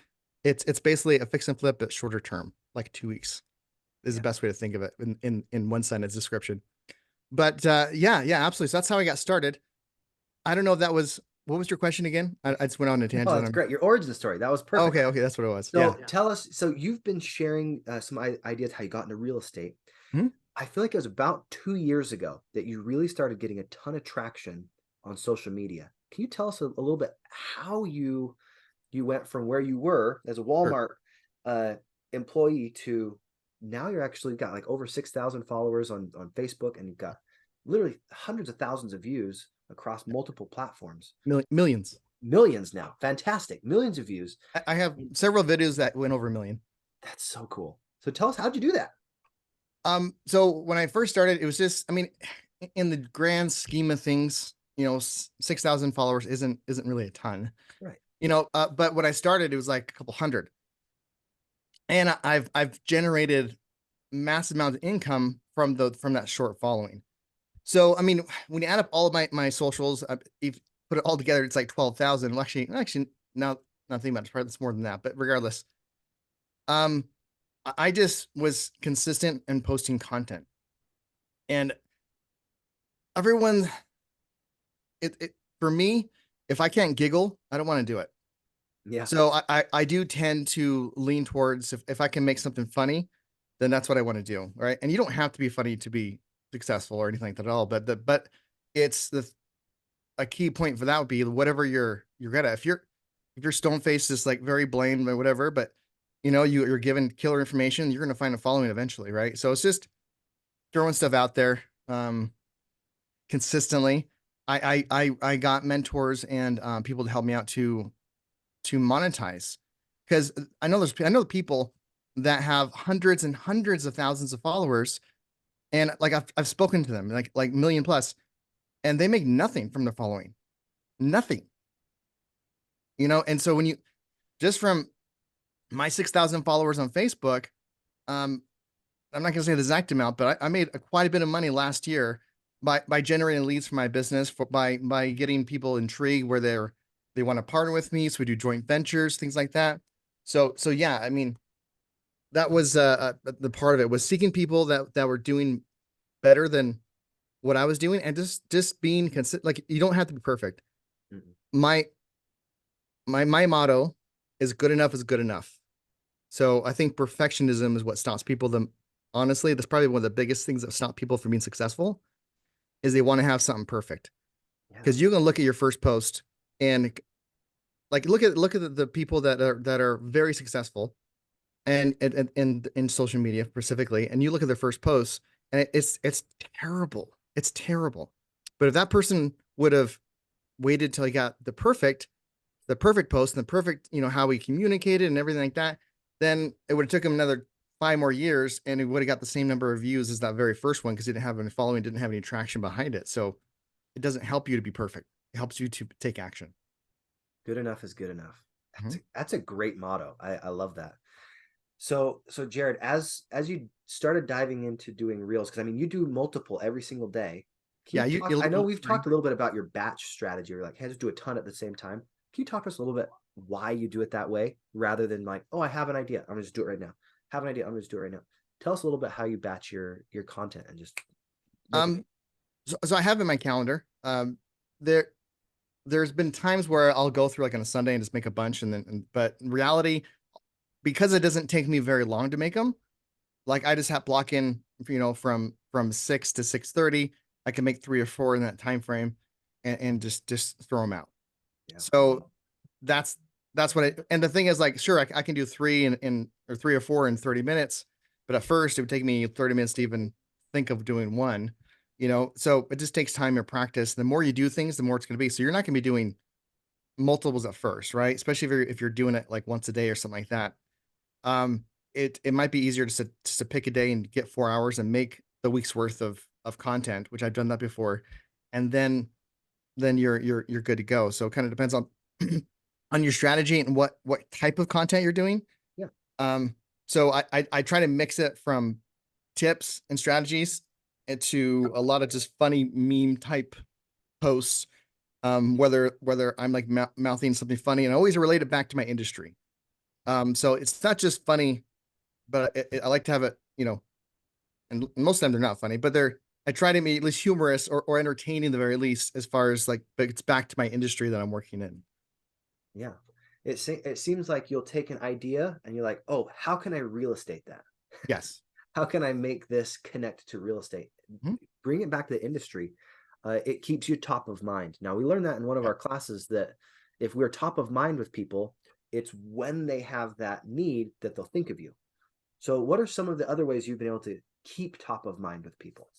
it's basically a fix and flip that's shorter term, like 2 weeks is the best way to think of it in one sentence description. But yeah, absolutely. So that's how I got started. I don't know if that was, what was your question again? I just went on a tangent. Oh, that's great. Your origin story. That was perfect. Okay, that's what it was. So tell us, so you've been sharing some ideas how you got into real estate. Mm-hmm. I feel like it was about 2 years ago that you really started getting a ton of traction on social media. Can you tell us a little bit how you went from where you were as a Walmart employee to now you're actually got like over 6,000 followers on Facebook, and you've got literally hundreds of thousands of views across multiple platforms. Millions now. Fantastic. Millions of views. I have several videos that went over 1 million. That's so cool. So tell us, how'd you do that? So when I first started, it was just, I mean, in the grand scheme of things, 6,000 followers isn't really a ton, right? But when I started, it was like a couple hundred. And I've generated massive amounts of income from that short following. So, I mean, when you add up all of my socials, if put it all together, it's like 12,000. Well, actually, now thinking about it, it's more than that. But regardless, I just was consistent in posting content, and everyone, for me, if I can't giggle, I don't want to do it. Yeah. So I do tend to lean towards if I can make something funny, then that's what I want to do. Right. And you don't have to be funny to be successful or anything like that at all. But it's a key point for that would be whatever you're good at. If you're stone faced, just like very bland or whatever, but you're given killer information, you're going to find a following eventually. Right. So it's just throwing stuff out there. consistently. I got mentors and people to help me out to monetize, because I know people that have hundreds and hundreds of thousands of followers, and like I've spoken to them like million plus, and they make nothing from their following, nothing. And so when you just from my 6,000 followers on Facebook, um, I'm not going to say the exact amount, but I made quite a bit of money last year by generating leads for my business, by getting people intrigued where they want to partner with me. So we do joint ventures, things like that. So yeah, I mean, that was the part of it, was seeking people that were doing better than what I was doing, and just being consistent. Like, you don't have to be perfect. Mhm. My motto is good enough is good enough. So I think perfectionism is what stops people. Honestly, that's probably one of the biggest things that stop people from being successful, is they want to have something perfect. Yeah. Because you can look at your first post and like look at the people that are very successful, and in social media specifically, and you look at their first posts, and it's terrible. It's terrible. But if that person would have waited till he got the perfect post and the perfect, how we communicated and everything like that, then it would have took him another 5 more years, and he would have got the same number of views as that very first one, because he didn't have any following, didn't have any traction behind it. So it doesn't help you to be perfect. It helps you to take action. Good enough is good enough. Mhm. That's a great motto. I love that. So Jared, as you started diving into doing reels, because I mean you do multiple every single day. Yeah, I know we've right. talked a little bit about your batch strategy. You're like, hey, just do a ton at the same time. Can you talk to us a little bit why you do it that way, rather than like, oh, I have an idea, I'm gonna just do it right now. Have an idea, I'm gonna just do it right now. Tell us a little bit how you batch your content and just make it. So I have in my calendar. There's been times where I'll go through like on a Sunday and just make a bunch, but in reality, because it doesn't take me very long to make them, like I just have block in, from 6 to 6:30. I can make 3 or 4 in that time frame, and just throw them out. Yeah. So that's and the thing is, like, sure, I can do 3 or 4 in 30 minutes, but at first it would take me 30 minutes to even think of doing one. So it just takes time and practice. The more you do things, the more it's going to be. So you're not going to be doing multiples at first, right? Especially if you're doing it like once a day or something like that. Um, it might be easier to pick a day and get 4 hours and make the week's worth of content, which I've done that before, and then you're good to go. So it kind of depends on on your strategy and what type of content you're doing. Yeah. So I try to mix it from tips and strategies into a lot of just funny meme type posts. Whether I'm like mouthing something funny, and I always relate it back to my industry. So it's not just funny, but I like to have it, and most of them they're not funny, but I try to be at least humorous or entertaining the very least, as far as like, but it's back to my industry that I'm working in. Yeah. It seems like you'll take an idea and you're like, oh, how can I real estate that? Yes. How can I make this connect to real estate? Mhm. Bring it back to the industry. It keeps you top of mind. Now, we learned that in one of Yeah. our classes, that if we're top of mind with people, it's when they have that need that they'll think of you. So what are some of the other ways you've been able to keep top of mind with people?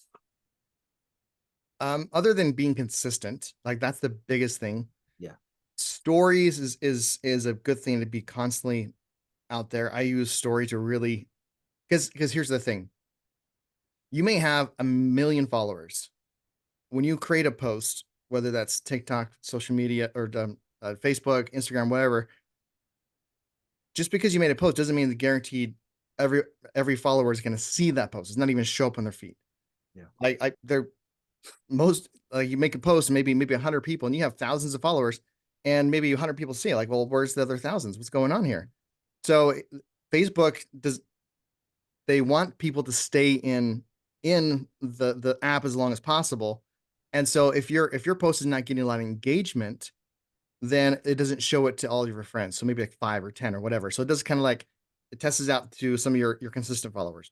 Other than being consistent, like that's the biggest thing. Yeah. Stories is a good thing to be constantly out there. I use story to really, because here's the thing. You may have a million followers. When you create a post, whether that's TikTok, social media, or Facebook, Instagram, whatever, just because you made a post doesn't mean that guaranteed every follower is going to see that post. It's not even show up on their feed. Yeah. They're most, like, you make a post, maybe 100 people, and you have thousands of followers, and maybe 100 people see it. Like, well, where's the other thousands? What's going on here? So Facebook they want people to stay in the app as long as possible. And so if your post is not getting a lot of engagement, then it doesn't show it to all of your friends. So maybe like 5 or 10 or whatever. So it does kind of like, it tests out to some of your consistent followers.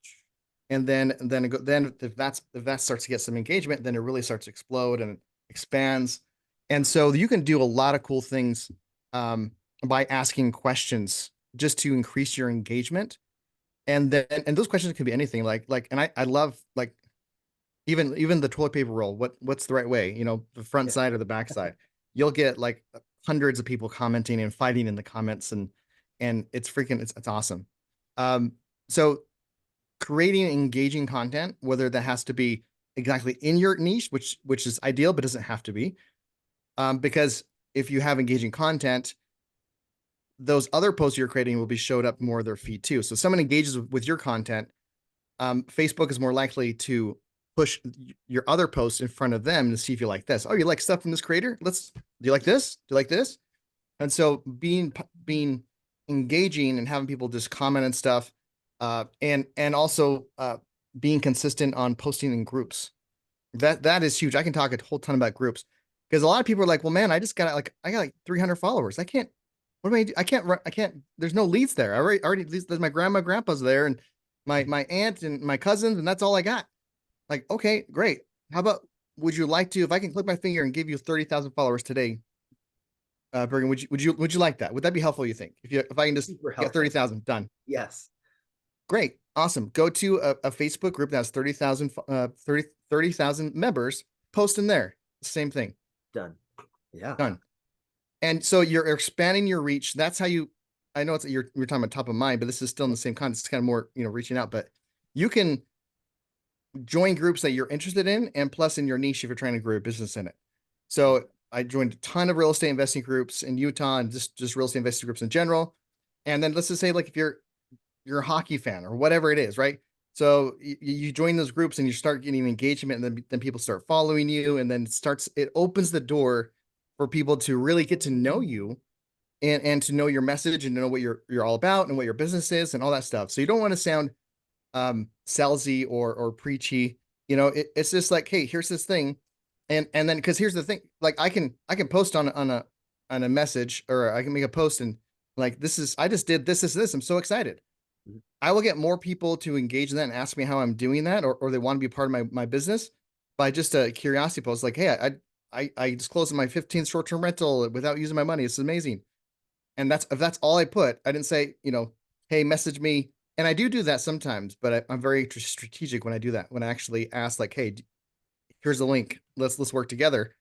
And then if that starts to get some engagement, then it really starts to explode and expands. And so you can do a lot of cool things by asking questions just to increase your engagement. And those questions can be anything, and I love, like, even the toilet paper roll, what's the right way? The front side or the back side. You'll get like hundreds of people commenting and fighting in the comments, and it's awesome. So creating engaging content, whether that has to be exactly in your niche, which is ideal, but doesn't have to be. Because if you have engaging content, those other posts you're creating will be showed up more of their feed too. So if someone engages with your content, Facebook is more likely to push your other posts in front of them to see if you like this. Oh, you like stuff from this creator? Do you like this? Do you like this? And so being engaging and having people just comment and stuff, and also being consistent on posting in groups. That is huge. I can talk a whole ton about groups because a lot of people are like, well, man, I got like 300 followers. I can't, what do I do? I can't, there's no leads there. I already, there's my grandma, grandpa's there, and my aunt and my cousins, and that's all I got. Like, okay, great. How about, would you like to, if I can click my finger and give you 30,000 followers today, Bergen, would you like that? Would that be helpful, you think? If I can just get 30,000 done? Yes. Great. Awesome. Go to a Facebook group that has 30,000 members, post in there. Same thing. Done. Yeah. Done. And so you're expanding your reach. That's how I know you're talking about top of mind, but this is still in the same context. It's kind of more, reaching out, but you can join groups that you're interested in, and plus in your niche if you're trying to grow a business in it. So I joined a ton of real estate investing groups in Utah, and just real estate investing groups in general. And then let's just say, like, if you're a hockey fan or whatever it is, right? So you join those groups and you start getting engagement, and then people start following you, and then it opens the door for people to really get to know you, and to know your message, and to know what you're all about and what your business is and all that stuff. So you don't want to sound salesy or preachy. It's just like, hey, here's this thing. And then, because here's the thing, like I can post on a message, or I can make a post and like, I just did this. I'm so excited. I will get more people to engage in that and ask me how I'm doing that, or they want to be part of my business by just a curiosity post. Like, hey, I just closed my 15th short-term rental without using my money. It's amazing. And if that's all I put, I didn't say, hey, message me. And I do that sometimes, but I'm very strategic when I do that. When I actually ask, like, hey, here's the link. Let's work together.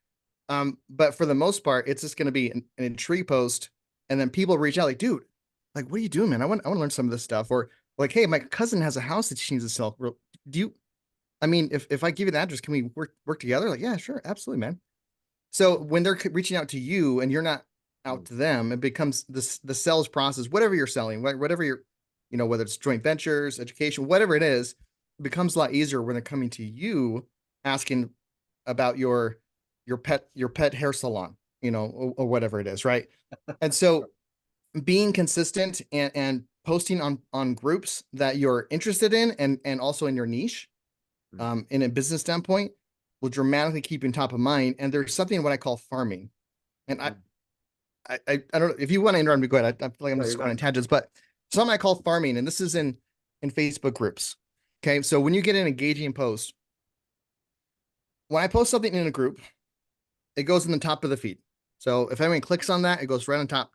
But for the most part, it's just going to be an intrigue post, and then people reach out like, dude, like, what are you doing, man? I want to learn some of this stuff. Or like, hey, my cousin has a house that she needs to sell. If I give you the address, can we work together? Like, yeah, sure. Absolutely, man. So when they're reaching out to you and you're not out to them, it becomes the sales process, whatever you're selling, whatever you're, whether it's joint ventures, education, whatever it is, it becomes a lot easier when they're coming to you asking about your pet hair salon, or whatever it is. Right. And so being consistent and posting on groups that you're interested in, and also in your niche, in a business standpoint, will dramatically keep you in top of mind. And there's something what I call farming. And I don't know if you want to interrupt me, go ahead. I feel like I'm just going on tangents, but something I call farming, and this is in Facebook groups. Okay. So when you get an engaging post, when I post something in a group, it goes in the top of the feed. So if anyone clicks on that, it goes right on top.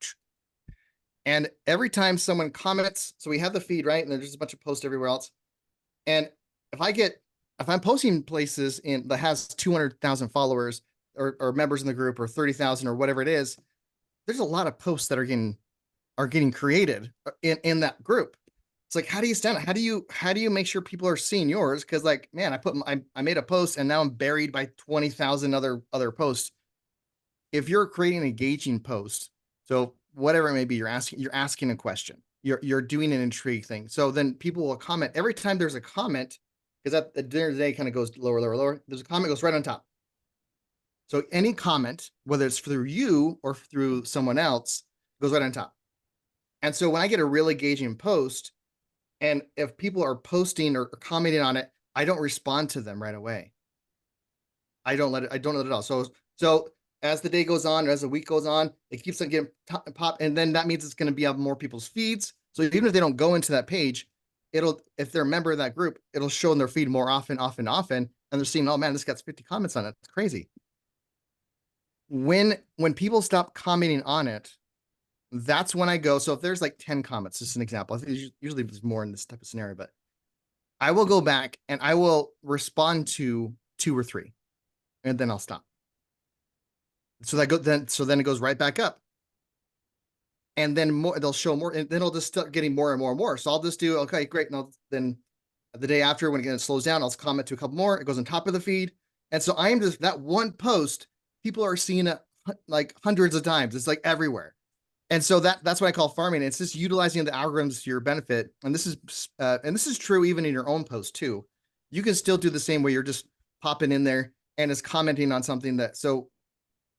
And every time someone comments, so we have the feed, right? And there's just a bunch of posts everywhere else. And if I'm posting places that has 200,000 followers or members in the group, or 30,000 or whatever it is, there's a lot of posts that are getting created in that group. It's like, how do you stand it? How do you make sure people are seeing yours? Cause like, man, I made a post and now I'm buried by 20,000 other posts. If you're creating an engaging post, so whatever it may be, you're asking a question, you're doing an intrigue thing. So then people will comment every time there's a comment, because at the end of the day, kind of goes lower. There's a comment goes right on top. So any comment, whether it's through you or through someone else, goes right on top. And so when I get a really engaging post, and if people are posting or commenting on it, I don't respond to them right away. I don't let it all. So as the day goes on, or as the week goes on, it keeps on getting pop, and then that means it's going to be on more people's feeds. So even if they don't go into that page, if they're a member of that group, it'll show in their feed more often, and they're seeing, oh man, this got 50 comments on it. It's crazy. When people stop commenting on it, that's when I go. So if there's like 10 comments, just an example, I think usually there's more in this type of scenario, but I will go back and I will respond to 2 or 3, and then I'll stop. So then it goes right back up. And then more, they'll show more, and then it'll just start getting more and more and more. So I'll just do, okay, great. And then the day after, when it slows down, I'll comment to a couple more. It goes on top of the feed. And so I am just, that one post, people are seeing it like hundreds of times. It's like everywhere. And so that's what I call farming. It's just utilizing the algorithms to your benefit. And this is true even in your own post too. You can still do the same where you're just popping in there and is commenting on something so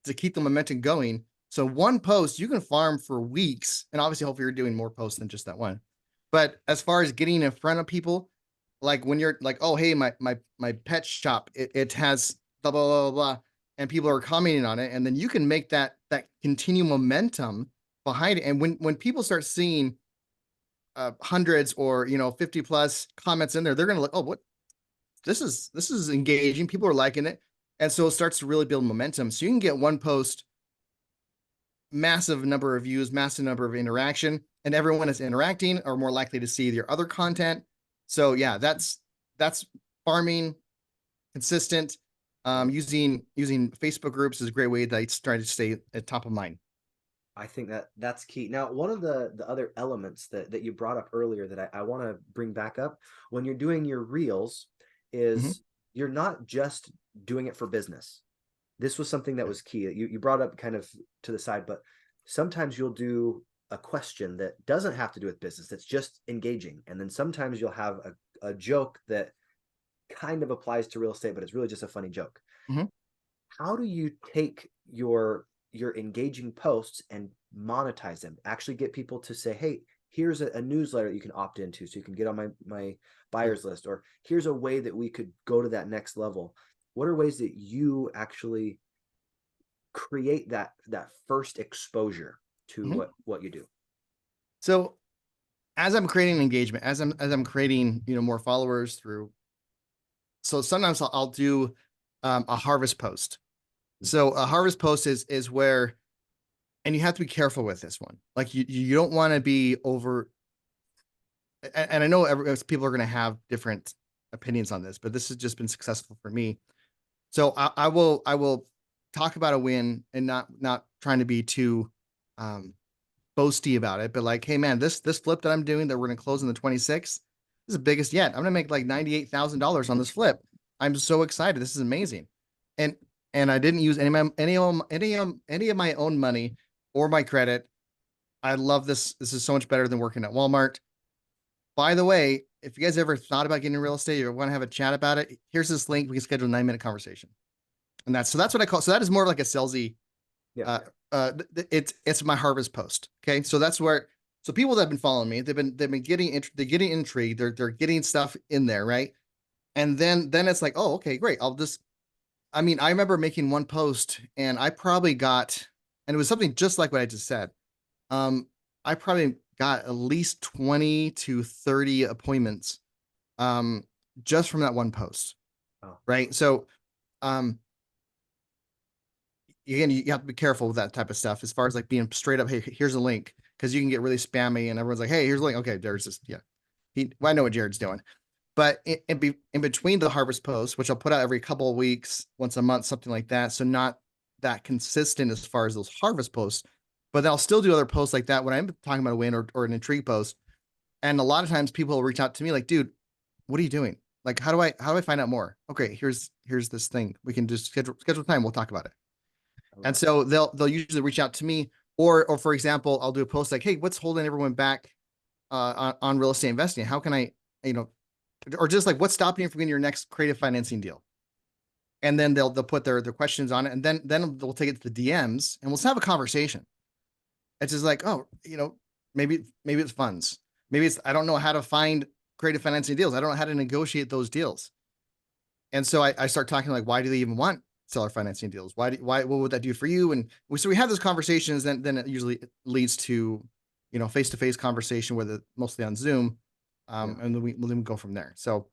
to keep the momentum going. So one post, you can farm for weeks. And obviously, hopefully you're doing more posts than just that one. But as far as getting in front of people, like when you're like, oh, hey, my pet shop, it has blah, blah, blah, blah, and people are commenting on it. And then you can make that continue momentum behind it. And when people start seeing hundreds or 50 plus comments in there, they're gonna look, oh, what this is engaging. People are liking it. And so it starts to really build momentum. So you can get one post, massive number of views, massive number of interaction, and everyone is interacting or more likely to see your other content. So yeah, that's farming, consistent. Using Facebook groups is a great way that I try to stay at top of mind. I think that's key. Now, one of the other elements that you brought up earlier that I want to bring back up when you're doing your reels is you're not just doing it for business. This was something that was key. You brought up kind of to the side, but sometimes you'll do a question that doesn't have to do with business, that's just engaging. And then sometimes you'll have a joke that kind of applies to real estate, but it's really just a funny joke. How do you take your engaging posts and monetize them, actually get people to say, hey, here's a newsletter that you can opt into so you can get on my buyers list, or here's a way that we could go to that next level? What are ways that you actually create that first exposure to what you do? So as I'm creating engagement, as I'm creating, more followers through, so sometimes I'll do a harvest post. So a harvest post is where, and you have to be careful with this one. Like you don't want to be over, and I know people are going to have different opinions on this, but this has just been successful for me. So I will talk about a win and not trying to be too boasty about it, but like, hey man, this flip that I'm doing that we're going to close in the 26th is the biggest yet. I'm going to make like $98,000 on this flip. I'm so excited. This is amazing. And I didn't use any of my own money or my credit. I love this. This is so much better than working at Walmart. By the way, if you guys ever thought about getting real estate or want to have a chat about it, here's this link. We can schedule a 9-minute conversation. And that's what I call. So that is more like a salesy. Yeah. It's my harvest post. Okay. So that's where, so people that have been following me, they've been getting intrigued. They're getting stuff in there. Right. And then it's like, oh, okay, great. I remember making one post and I probably got, and it was something just like what I just said. I probably got at least 20 to 30 appointments, just from that one post. Oh. Right. So, again, you have to be careful with that type of stuff as far as like being straight up, hey, here's a link, because you can get really spammy and everyone's like, hey, here's a link. Okay, there's this. Yeah. I know what Jared's doing. But in between the harvest posts, which I'll put out every couple of weeks, once a month, something like that. So not that consistent as far as those harvest posts, but then I'll still do other posts like that when I'm talking about a win or an intrigue post. And a lot of times people will reach out to me like, dude, what are you doing? Like, how do I find out more? Okay, here's this thing. We can just schedule time. We'll talk about it. And so they'll usually reach out to me, or for example, I'll do a post like, hey, what's holding everyone back on real estate investing? How can I, or just like, what's stopping you from getting your next creative financing deal? And then they'll put their questions on it, and then they'll take it to the DMs and we'll have a conversation. It's just like, oh, maybe it's funds. Maybe it's, I don't know how to find creative financing deals. I don't know how to negotiate those deals. And so I start talking like, why do they even want seller financing deals? Why, what would that do for you? And so we have those conversations, then it usually leads to, face-to-face conversation, whether mostly on Zoom. And then we go from there. So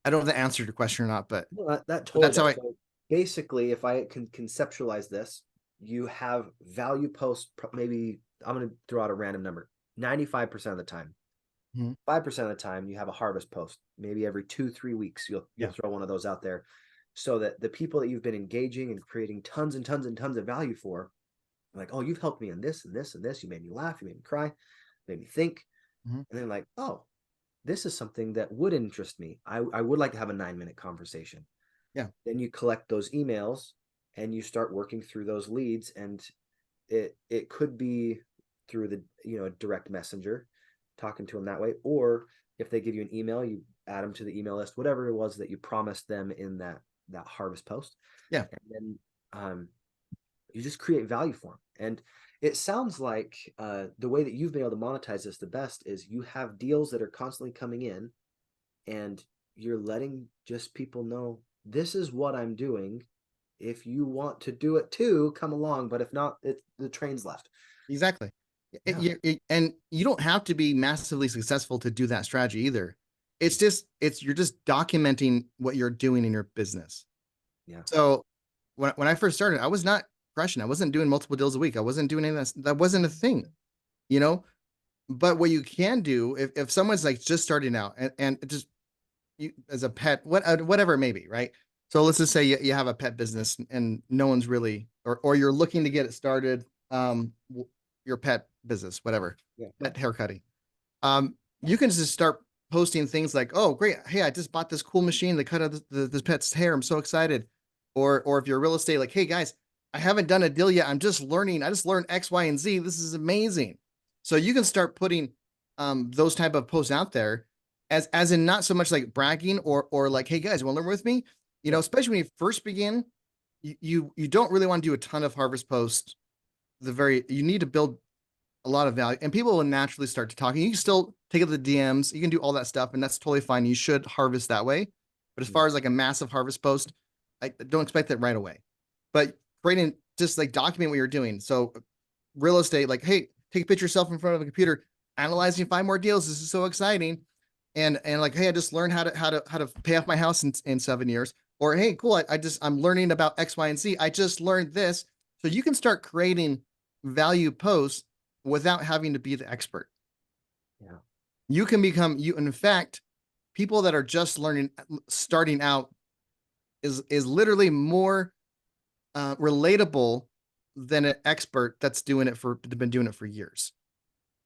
I don't know if that answered your question or not, but that totally that's how so basically, if I can conceptualize this, you have value posts, maybe I'm going to throw out a random number, 95% of the time. Mhm. 5% of the time you have a harvest post. Maybe every 2-3 weeks you'll throw one of those out there, so that the people that you've been engaging and creating tons and tons and tons of value for, like, oh, you've helped me in this and this and this. You made me laugh. You made me cry. Made me think. Mhm. And then like, oh, this is something that would interest me. I would like to have a 9-minute conversation. Yeah. Then you collect those emails and you start working through those leads, and it could be through the direct messenger, talking to them that way, or if they give you an email, you add them to the email list, whatever it was that you promised them in that harvest post. Yeah. And then you just create value for them. And it sounds like the way that you've been able to monetize this the best is you have deals that are constantly coming in, and you're letting just people know, this is what I'm doing. If you want to do it too, come along. But if not, the train's left. Exactly. Yeah. And you don't have to be massively successful to do that strategy either. You're just documenting what you're doing in your business. Yeah. So when I first started, I was not crushing. I wasn't doing multiple deals a week. I wasn't doing anything. That wasn't a thing, you know. But what you can do, if someone's like just starting out and just you as a pet, whatever it may be, right? So let's just say you have a pet business and no one's really, or you're looking to get it started, your pet business, whatever, Yeah. pet haircutting. You can just start posting things like, oh, great. Hey, I just bought this cool machine to cut out this pet's hair. I'm so excited. Or if you're real estate, like, hey guys, I haven't done a deal yet. I'm just learning. I just learned X, Y, and Z. This is amazing. So you can start putting those type of posts out there as in not so much like bragging or like, hey guys, you want to learn with me? You know, especially when you first begin, you don't really want to do a ton of harvest posts. You need to build a lot of value, and people will naturally start to talk. You can still take up the DMs, you can do all that stuff, and that's totally fine. You should harvest that way. But as far as like a massive harvest post, I don't expect that right away. But creating, just like document what you're doing. So real estate, like, hey, take a picture of yourself in front of a computer, analyzing 5 more deals. This is so exciting. And like, hey, I just learned how to pay off my house in 7 years. Or hey, cool, I'm learning about X, Y, and Z. I just learned this. So you can start creating value posts without having to be the expert. Yeah. You can become in fact, people that are just starting out is literally more relatable than an expert that's been doing it for years.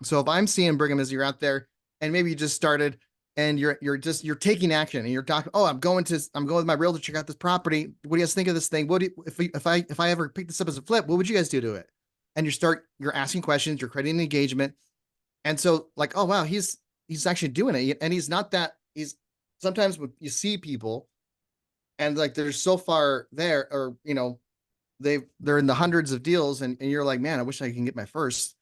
So if I'm seeing, Brigham, as you're out there and maybe you just started and you're taking action and you're talking, oh, I'm going with my realtor to check out this property. What do you guys think of this thing? If I ever pick this up as a flip, what would you guys do to it? And you're asking questions, you're creating engagement. And so like, oh, wow, he's actually doing it. And sometimes when you see people and like, they're so far there, or, they're in the hundreds of deals and you're like, man, I wish I can get my first.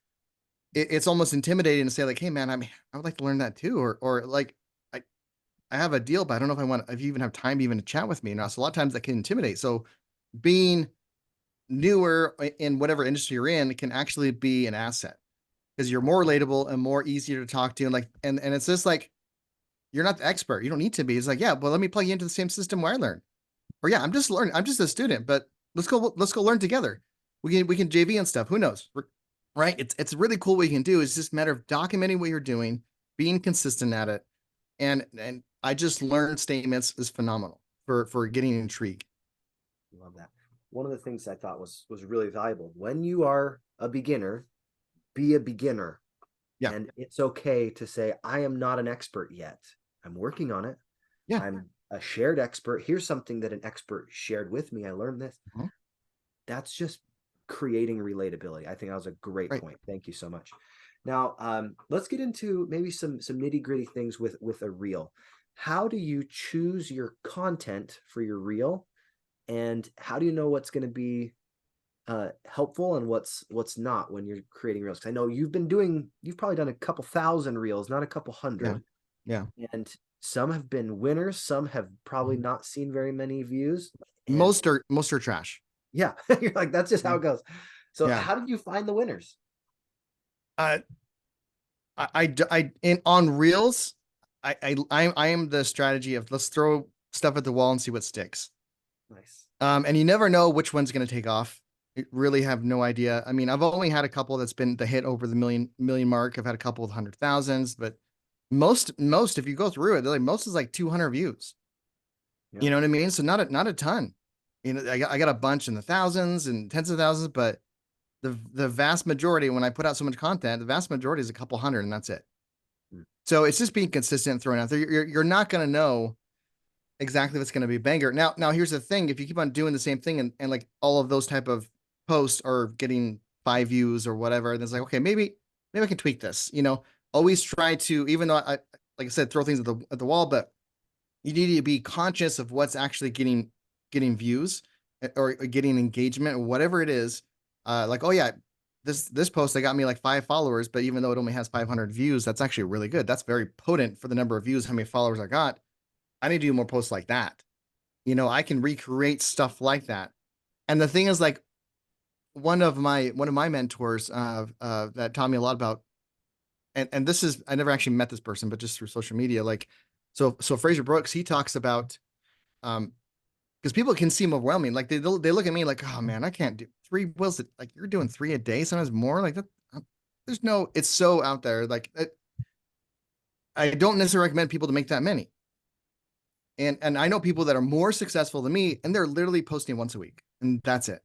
It's almost intimidating to say like, hey man, I would like to learn that too. Or like, I have a deal, but I don't know if you even have time even to chat with me. Now, so a lot of times that can intimidate. So being newer in whatever industry you're in can actually be an asset because you're more relatable and more easier to talk to. And like, and it's just like, you're not the expert. You don't need to be. It's like, yeah, well, let me plug you into the same system where I learn. Or yeah, I'm just learning. I'm just a student, but let's go learn together. We can JV and stuff. Who knows? Right. It's really cool what you can do. It's just a matter of documenting what you're doing, being consistent at it. And I just learned statements is phenomenal for getting intrigued. Love that. One of the things I thought was really valuable, when you are a beginner, be a beginner. Yeah. And it's okay to say, I am not an expert yet. I'm working on it. Yeah. I'm a shared expert. Here's something that an expert shared with me. I learned this. Mhm. That's just creating relatability. I think that was a great point. Thank you so much. Now, let's get into maybe some nitty gritty things with a reel. How do you choose your content for your reel? And how do you know what's going to be helpful and what's not when you're creating reels? Because I know you've probably done a couple thousand reels, not a couple hundred. Yeah. And some have been winners. Some have probably not seen very many views. And most are trash. Yeah. You're like, that's just how it goes. So how did you find the winners? On reels, I am the strategy of let's throw stuff at the wall and see what sticks. Nice. And you never know which one's going to take off. I really have no idea. I mean, I've only had a couple that's been the hit over the million mark. I've had a couple of 100,000s, but Most, if you go through it, like most is like 200 views. Yep. You know what I mean? So not a ton. You know, I got a bunch in the thousands and tens of thousands, but the vast majority, when I put out so much content, the vast majority is a couple hundred, and that's it. Mm. So it's just being consistent and throwing out there. You're not going to know exactly what's going to be a banger. Now here's the thing: if you keep on doing the same thing and like all of those type of posts are getting 5 views or whatever, then it's like, okay, maybe I can tweak this. You know, always try to, even though I like I said, throw things at the wall, but you need to be conscious of what's actually getting views or getting engagement or whatever it is. Like, oh yeah, this post, they got me like 5 followers, but even though it only has 500 views, that's actually really good. That's very potent for the number of views, how many followers I got. I need to do more posts like that. You know, I can recreate stuff like that. And the thing is, like, one of my mentors that taught me a lot about, and this is, I never actually met this person, but just through social media. Like, so Fraser Brooks, he talks about, because people can seem overwhelming. Like they look at me like, oh man, I can't do 3 wheels. Like you're doing 3 a day, sometimes more. Like that, there's no. It's so out there. Like I don't necessarily recommend people to make that many. And I know people that are more successful than me, and they're literally posting once a week, and that's it.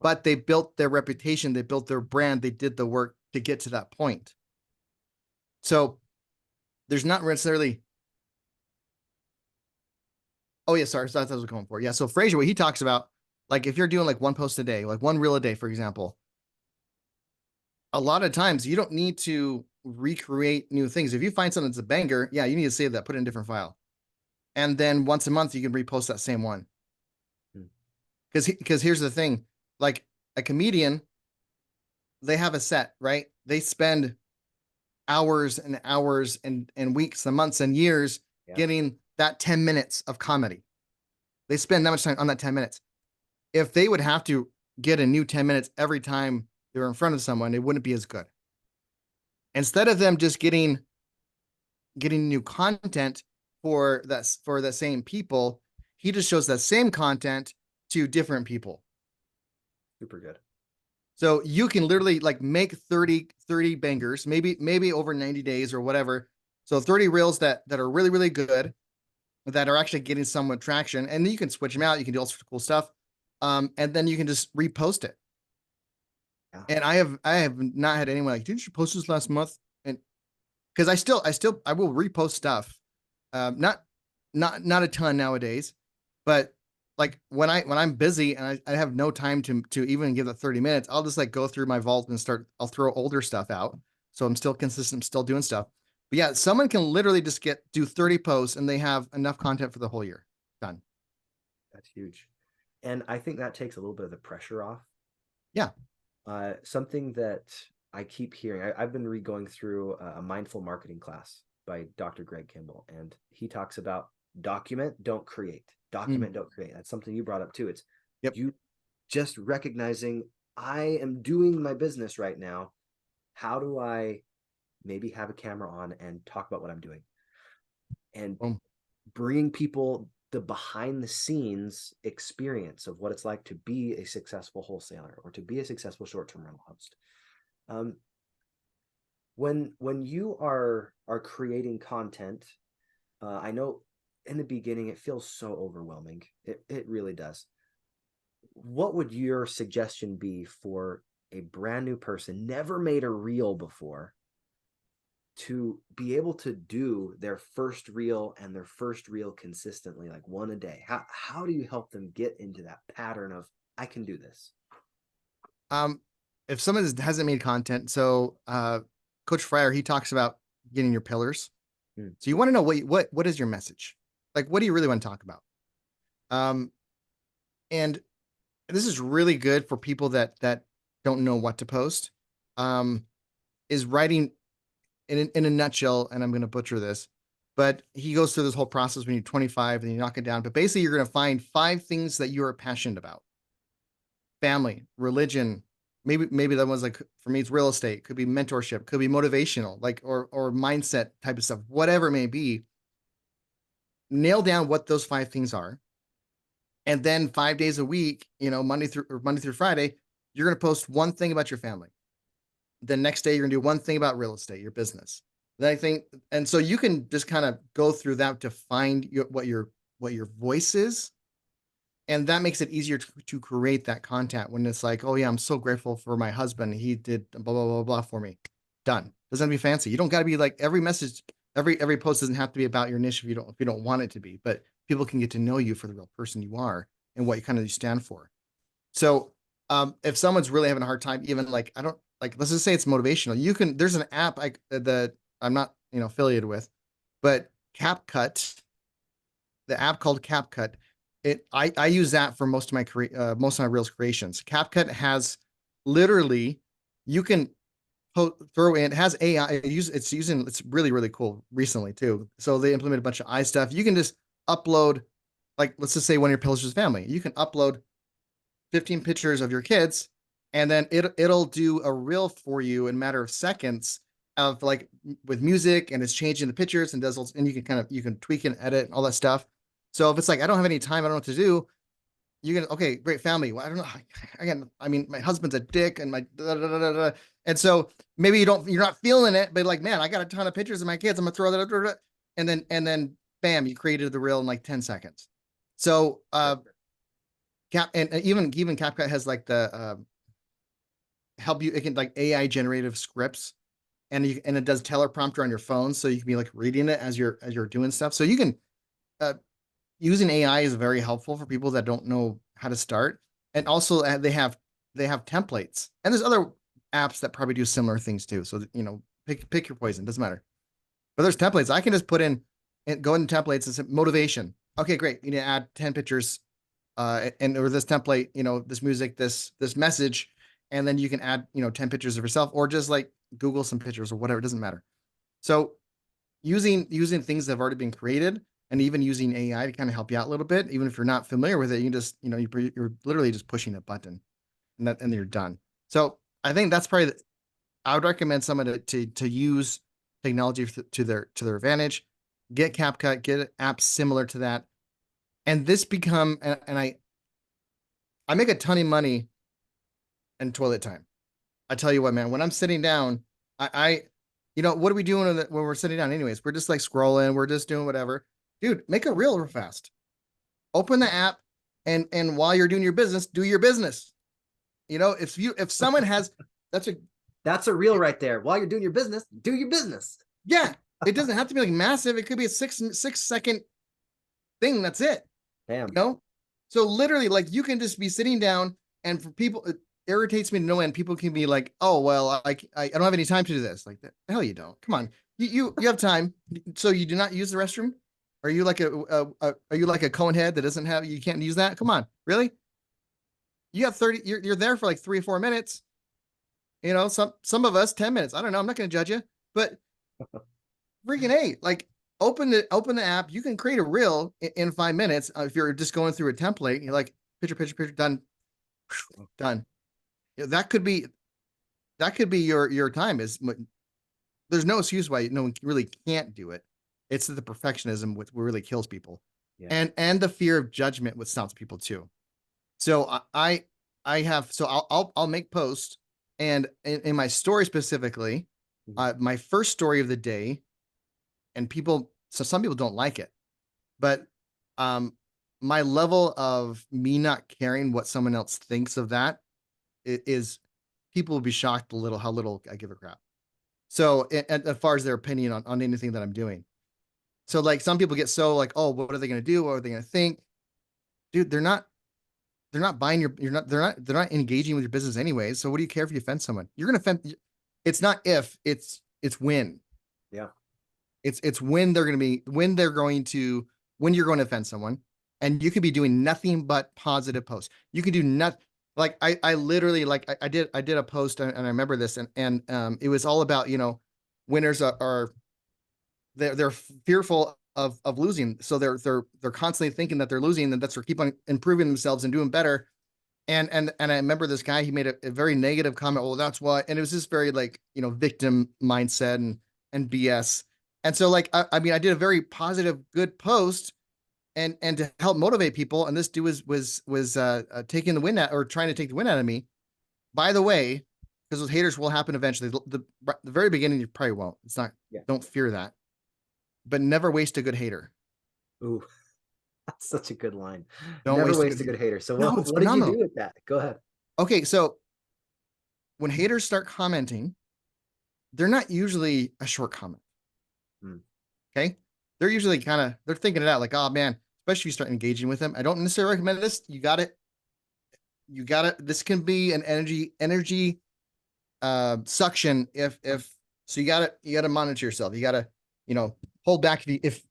But they built their reputation, they built their brand, they did the work to get to that point. So there's not necessarily. Oh yeah, sorry, that's what I was going for. Yeah, so Fraser, what he talks about, like if you're doing like 1 post a day, like 1 reel a day, for example, a lot of times you don't need to recreate new things. If you find something that's a banger, yeah, you need to save that, put it in a different file. And then once a month, you can repost that same one. Because here's the thing, like a comedian, they have a set, right? They spend hours and hours and weeks and months and years getting that 10 minutes of comedy. They spend that much time on that 10 minutes. If they would have to get a new 10 minutes every time they're in front of someone, it wouldn't be as good. Instead of them just getting new content for the same people, he just shows that same content to different people. Super good. So you can literally like make 30 bangers, maybe over 90 days or whatever. So 30 reels that are really, really good, that are actually getting somewhat traction. And then you can switch them out. You can do all sorts of cool stuff. And then you can just repost it. Yeah. And I have not had anyone like, didn't you post this last month? And because I will repost stuff. Not a ton nowadays, but like when I'm busy and I have no time to even give the 30 minutes, I'll just like go through my vault and I'll throw older stuff out. So I'm still consistent, still doing stuff. But yeah, someone can literally just do 30 posts and they have enough content for the whole year. Done. That's huge. And I think that takes a little bit of the pressure off. Yeah. Something that I keep hearing, I've been going through a mindful marketing class by Dr. Greg Kimball, and he talks about document, don't create. Document, don't create. That's something you brought up too. It's you just recognizing, I am doing my business right now. How do I maybe have a camera on and talk about what I'm doing? And bringing people the behind the scenes experience of what it's like to be a successful wholesaler or to be a successful short-term rental host. When you are creating content, I know in the beginning it feels so overwhelming. It really does. What would your suggestion be for a brand new person, never made a reel before, to be able to do their first reel and their first reel consistently, like 1 a day? How do you help them get into that pattern of, I can do this? If someone hasn't made content, so Coach Fryer, he talks about getting your pillars. So you want to know what is your message? Like, what do you really want to talk about? And this is really good for people that don't know what to post. Is writing in a nutshell, and I'm going to butcher this, but he goes through this whole process when you're 25 and you knock it down. But basically, you're going to find 5 things that you are passionate about: family, religion. Maybe that one's like, for me, it's real estate. Could be mentorship. Could be motivational, like or mindset type of stuff. Whatever it may be. Nail down what those 5 things are, and then 5 days a week, Monday through Friday, you're going to post one thing about your family. The next day, you're going to do one thing about real estate, your business. I think, and so you can just kind of go through that to find what your voice is, and that makes it easier to create that content when it's like, oh yeah, I'm so grateful for my husband. He did blah blah blah blah for me. Done. Doesn't have to be fancy. You don't got to be like every message, every post doesn't have to be about your niche if you don't want it to be. But people can get to know you for the real person you are and what you kind of stand for. So if someone's really having a hard time, even like I don't like, let's just say it's motivational. You can there's an app that I'm not affiliated with, but CapCut, the app called CapCut. I use that for most of my Reels creations. CapCut has literally, you can throw in, it has AI. It's really, really cool recently too. So they implemented a bunch of AI stuff. You can just upload, like, let's just say one of your pillars family. You can upload 15 pictures of your kids, and then it'll do a reel for you in a matter of seconds of like with music, and it's changing the pictures and and you can tweak and edit and all that stuff. So if it's like, I don't have any time, I don't know what to do, you can, okay, great family. Well, I don't know. Again, I mean, my husband's a dick and my da, da, da, da, da. And so maybe you're not feeling it, but like, man, I got a ton of pictures of my kids. I'm gonna throw that, and then bam, you created the reel in like 10 seconds. So even CapCut has like the help you, it can like AI generative scripts, and it does teleprompter on your phone, so you can be like reading it as you're doing stuff. So you can using AI is very helpful for people that don't know how to start. And also they have templates, and there's other apps that probably do similar things too. So pick your poison, doesn't matter. But there's templates. I can just put in and go in templates and say motivation. Okay, great. You need to add 10 pictures or this template, this music, this message, and then you can add 10 pictures of yourself, or just like Google some pictures or whatever, it doesn't matter. So using things that have already been created, and even using AI to kind of help you out a little bit, even if you're not familiar with it, you just you're literally just pushing a button, and you're done. So I think that's probably I would recommend someone to use technology to their advantage. Get CapCut, get apps similar to that, and this become and I make a ton of money in toilet time. I tell you what, man, when I'm sitting down, I what are we doing when we're sitting down anyways? We're just like scrolling, we're just doing whatever. Dude, make a reel real fast. Open the app, and while you're doing your business, do your business. If someone has that's a reel right there. While you're doing your business, do your business. Yeah. It doesn't have to be like massive. It could be a 6-second thing. That's it. Damn. So literally, like, you can just be sitting down, and for people, it irritates me to no end. People can be like, oh, well, I don't have any time to do this. Like, the hell you don't. Come on. You have time. So you do not use the restroom? Are you like are you like a cone head that doesn't have, you can't use that? Come on, really? You have 30, you're there for like 3 or 4 minutes. Some of us 10 minutes. I don't know. I'm not going to judge you, but freaking A, like, open the app. You can create a reel in 5 minutes. If you're just going through a template, you're like, picture, done. That could be your time. There's no excuse why no one really can't do it. It's the perfectionism what really kills people, and the fear of judgment, what stops people too. So I'll make posts, and in my story specifically, my first story of the day, and some people don't like it, but my level of me not caring what someone else thinks of that is people will be shocked how little I give a crap. So as far as their opinion on anything that I'm doing. So like, some people get so like, oh, what are they going to do? What are they going to think? Dude, they're not buying they're not engaging with your business anyways. So what do you care if you offend someone? You're going to offend. It's not if, it's when. Yeah. It's when you're going to offend someone, and you could be doing nothing but positive posts. You could do nothing. Like I literally, like, I did a post, and I remember this, and it was all about, winners are they're fearful of losing. So they're constantly thinking that they're losing, and that's for keep on improving themselves and doing better. And I remember this guy, he made a very negative comment. Well, that's why. And it was just very like, victim mindset and BS. And so like, I mean, I did a very positive, good post, and to help motivate people. And this dude was taking the wind out, or trying to take the wind out of me. By the way, because those haters will happen eventually. The very beginning, you probably won't. It's not. Yeah. Don't fear that. But never waste a good hater. Ooh, that's such a good line. Don't Never waste waste a good hater. So No, it's what did you phenomenal. do with that? Go ahead. Okay, so when haters start commenting, they're not usually a short comment. Okay, they're usually they're thinking it out, like, oh man, especially if you start engaging with them. I don't necessarily recommend this. You got it. This can be an energy suction if so. You gotta monitor yourself. You gotta hold back if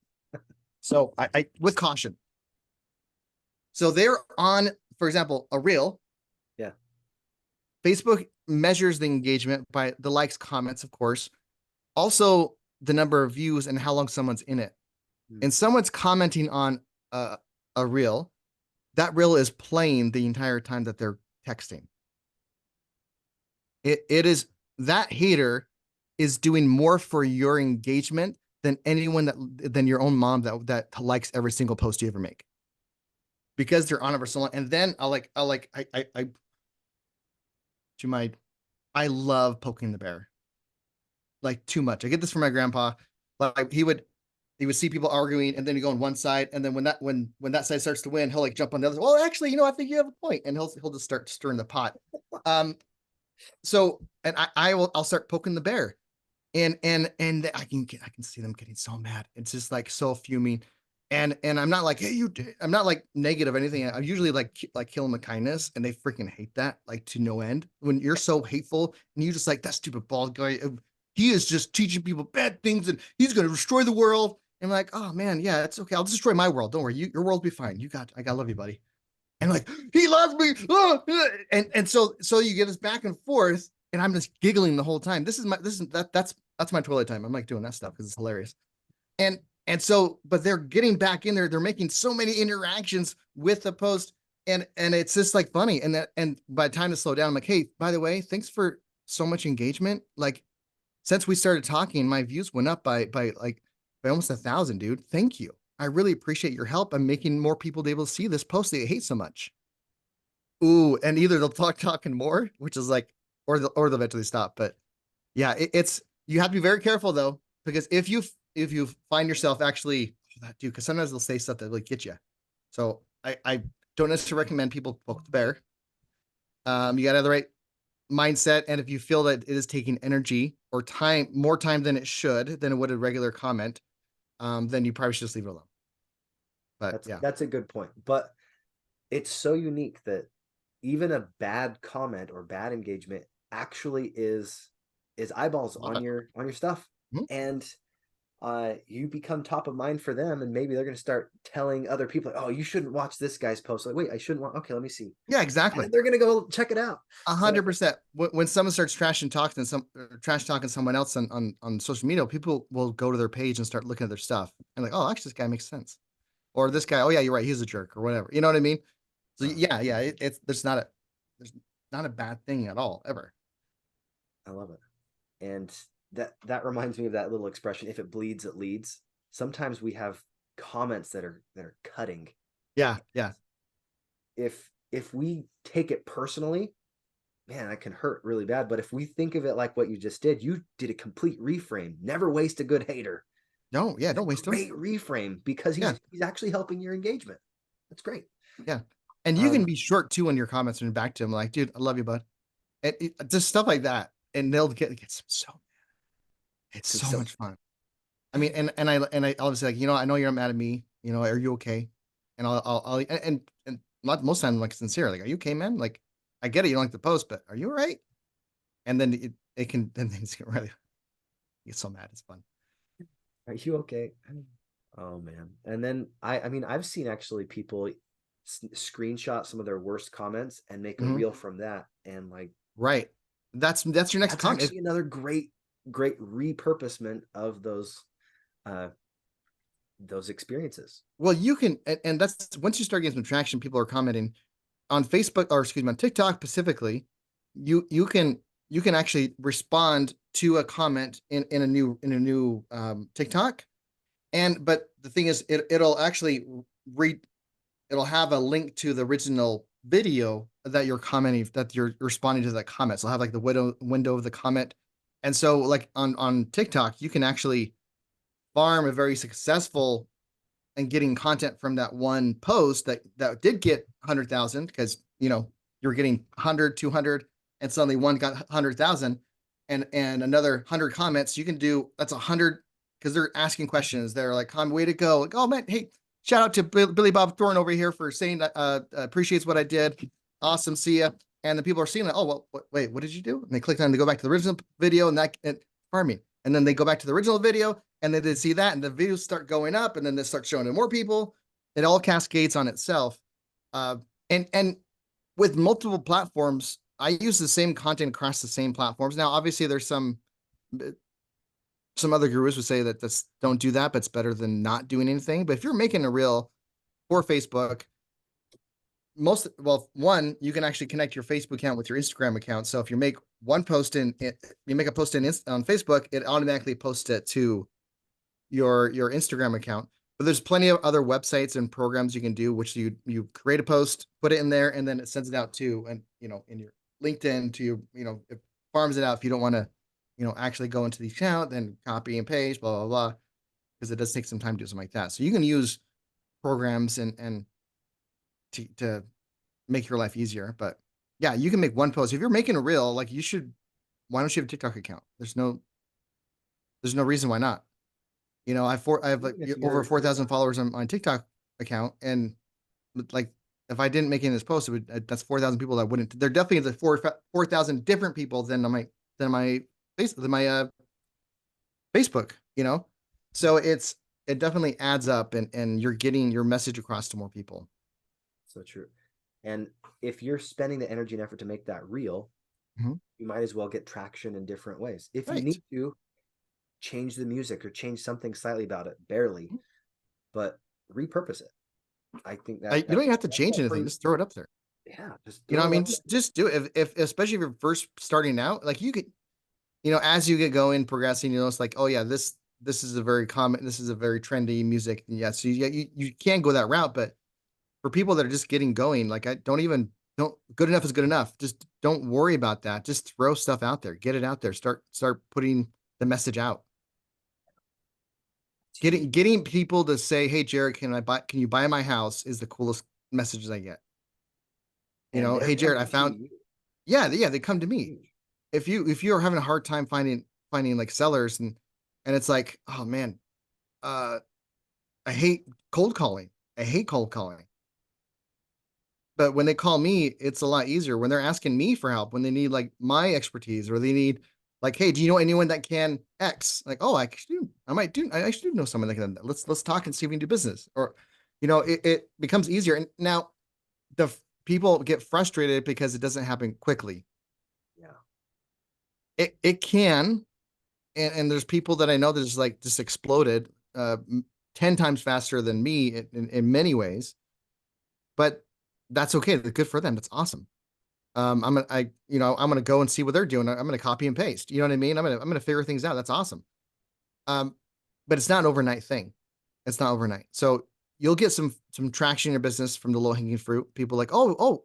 so. I with caution. So they're on, for example, a reel. Yeah. Facebook measures the engagement by the likes, comments, of course. Also, the number of views and how long someone's in it. And someone's commenting on a reel, that reel is playing the entire time that they're texting. It is that hater is doing more for your engagement than anyone than your own mom that likes every single post you ever make. Because they're on it for so long. And then I love poking the bear. Like, too much. I get this from my grandpa. Like, he would see people arguing, and then you go on one side, and then when that side starts to win, he'll like jump on the other. Well, actually, I think you have a point, and he'll just start stirring the pot. So, and I'll start poking the bear, and I can see them getting so mad. It's just like so fuming, and I'm not like, hey, I'm not like negative or anything. I'm usually like kill them with kindness, and they freaking hate that, like, to no end. When you're so hateful and you just like, that stupid bald guy, he is just teaching people bad things, and he's going to destroy the world. And I'm like, oh man, yeah, it's okay. I'll destroy my world. Don't worry. Your world will be fine. I got love you, buddy. And like, he loves me. And so you get this back and forth, and I'm just giggling the whole time. That's my toilet time. I'm like doing that stuff because it's hilarious. And so, but they're getting back in there. They're making so many interactions with the post, and it's just like funny. And by the time to slow down, I'm like, hey, by the way, thanks for so much engagement. Like, since we started talking, my views went up by almost 1,000, dude. Thank you. I really appreciate your help. I'm making more people able to see this post that you hate so much. Ooh, and either they'll talking more, which is like, or they'll eventually stop. But yeah, it's you have to be very careful though, because if you find yourself actually that dude, because sometimes they'll say stuff that like get you. So I don't necessarily recommend people poke the bear. You got to have the right mindset, and if you feel that it is taking energy or more time than it should, than it would a regular comment, then you probably should just leave it alone. But that's a good point. But it's so unique that even a bad comment or bad engagement actually is eyeballs on your stuff. Mm-hmm. And you become top of mind for them, and maybe they're going to start telling other people, like, oh, you shouldn't watch this guy's post. Like, wait, I shouldn't want. Okay, let me see. Yeah, exactly. And they're going to go check it out. 100%. When someone starts trash talking someone else on social media, people will go to their page and start looking at their stuff and like, oh, actually, this guy makes sense, or this guy, oh yeah, you're right, he's a jerk, or whatever. You know what I mean? So yeah, there's not a bad thing at all ever. I love it, and that reminds me of that little expression, if it bleeds, it leads. Sometimes we have comments that are cutting. Yeah. If we take it personally, man, that can hurt really bad. But if we think of it like what you just did, you did a complete reframe. Never waste a good hater. Don't waste them. Great reframe, because he's actually helping your engagement. That's great. Yeah. And you can be short too on your comments and back to him like, dude, I love you, bud. And just stuff like that. And they'll get so mad. It's so much fun. I mean, and I obviously, like, I know you're not mad at me. Are you okay? And I'll not most times I'm like sincere, like, are you okay, man? Like, I get it, you don't like the post, but are you all right? And then then things get really get so mad. It's fun. Are you okay? Oh man. And then I've seen actually people screenshot some of their worst comments and make a reel from that, and like, right. That's your next comment. Actually another great repurposement of those experiences. Well, you can, and that's once you start getting some traction, people are commenting on Facebook, or excuse me, on TikTok specifically. You can actually respond to a comment in a new TikTok, but the thing is, it'll actually it'll have a link to the original video that you're commenting, that you're responding to that comment. So I'll have like the window of the comment. And so like on TikTok, you can actually farm a very successful and getting content from that one post that did get 100,000, because you're getting 100, 200, and suddenly one got 100,000, and another 100 comments. You can do that's 100, because they're asking questions. They're like, way to go. Like, oh man, hey, shout out to Billy Bob Thorne over here for saying that appreciates what I did. Awesome, see ya. And the people are seeing it. Oh, well, wait, what did you do? And they click on to go back to the original video, and farming. And then they go back to the original video, and then they see that, and the videos start going up, and then they start showing to more people. It all cascades on itself. And with multiple platforms, I use the same content across the same platforms. Now, obviously, there's some other gurus would say that this don't do that, but it's better than not doing anything. But if you're making a reel for Facebook, one, you can actually connect your Facebook account with your Instagram account. So if you make one post on Facebook, it automatically posts it to your Instagram account. But there's plenty of other websites and programs you can do, which you create a post, put it in there, and then it sends it out to, and in your LinkedIn to your, it farms it out. If you don't want to, actually go into the account, then copy and paste, blah, blah, blah, because it does take some time to do something like that. So you can use programs and to make your life easier. But yeah, you can make one post. If you're making a reel, like why don't you have a TikTok account? There's no reason why not. I have like over 4,000 followers on my TikTok account, and like if I didn't make any of this post, that's 4,000 people that wouldn't. They're definitely the 4,000 different people than my Facebook. So it definitely adds up, and you're getting your message across to more people. So true. And if you're spending the energy and effort to make that real, you might as well get traction in different ways. If you need to change the music or change something slightly about it, barely, but repurpose it. I think that you don't even have to change anything. Just throw it up there. Yeah, just just do it. If especially if you're first starting out, like you could, as you get going, progressing, it's like, oh yeah, this is a very common, this is a very trendy music. Yeah, so you can go that route, but for people that are just getting going, like don't good enough is good enough. Just don't worry about that. Just throw stuff out there, get it out there, start putting the message out. Getting people to say, hey Jared, can you buy my house, is the coolest messages I get. Hey Jared, I found, they come to me. If you are having a hard time finding like sellers, and it's like, oh man, I hate cold calling. But when they call me, it's a lot easier. When they're asking me for help, when they need like my expertise, or they need like, hey, do you know anyone that can X? Like, oh, I actually do know someone that can. Let's talk and see if we can do business. Or, it becomes easier. And now the people get frustrated because it doesn't happen quickly. Yeah, it can, and there's people that I know that just exploded 10 times faster than me in many ways, but that's okay. That's good for them. That's awesome. I'm gonna go and see what they're doing. I'm gonna copy and paste. You know what I mean? I'm gonna figure things out. That's awesome. But it's not an overnight thing. It's not overnight. So you'll get some traction in your business from the low hanging fruit. People like, you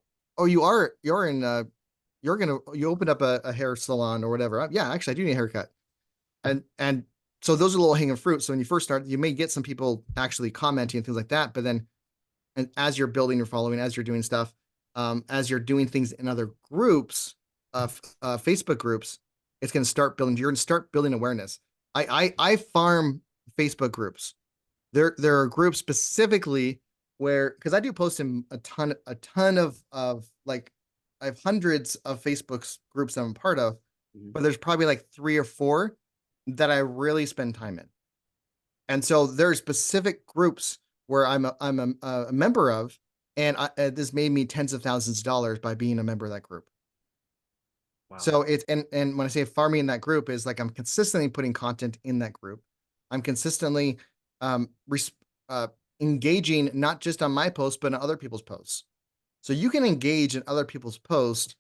opened up a hair salon or whatever. Yeah, actually, I do need a haircut. And so those are low hanging fruit. So when you first start, you may get some people actually commenting and things like that. But then, and as you're building your following, as you're doing stuff, as you're doing things in other groups, Facebook groups, it's going to start building. You're going to start building awareness. I farm Facebook groups. There are groups specifically where, because I do post in a ton of like, I have hundreds of Facebook groups that I'm part of, but there's probably like 3 or 4 that I really spend time in. And so there's specific groups where I'm a member of, and this made me tens of thousands of dollars by being a member of that group. Wow. So it's, and when I say farming in that group, is like I'm consistently putting content in that group. I'm consistently engaging not just on my posts, but on other people's posts. So you can engage in other people's posts,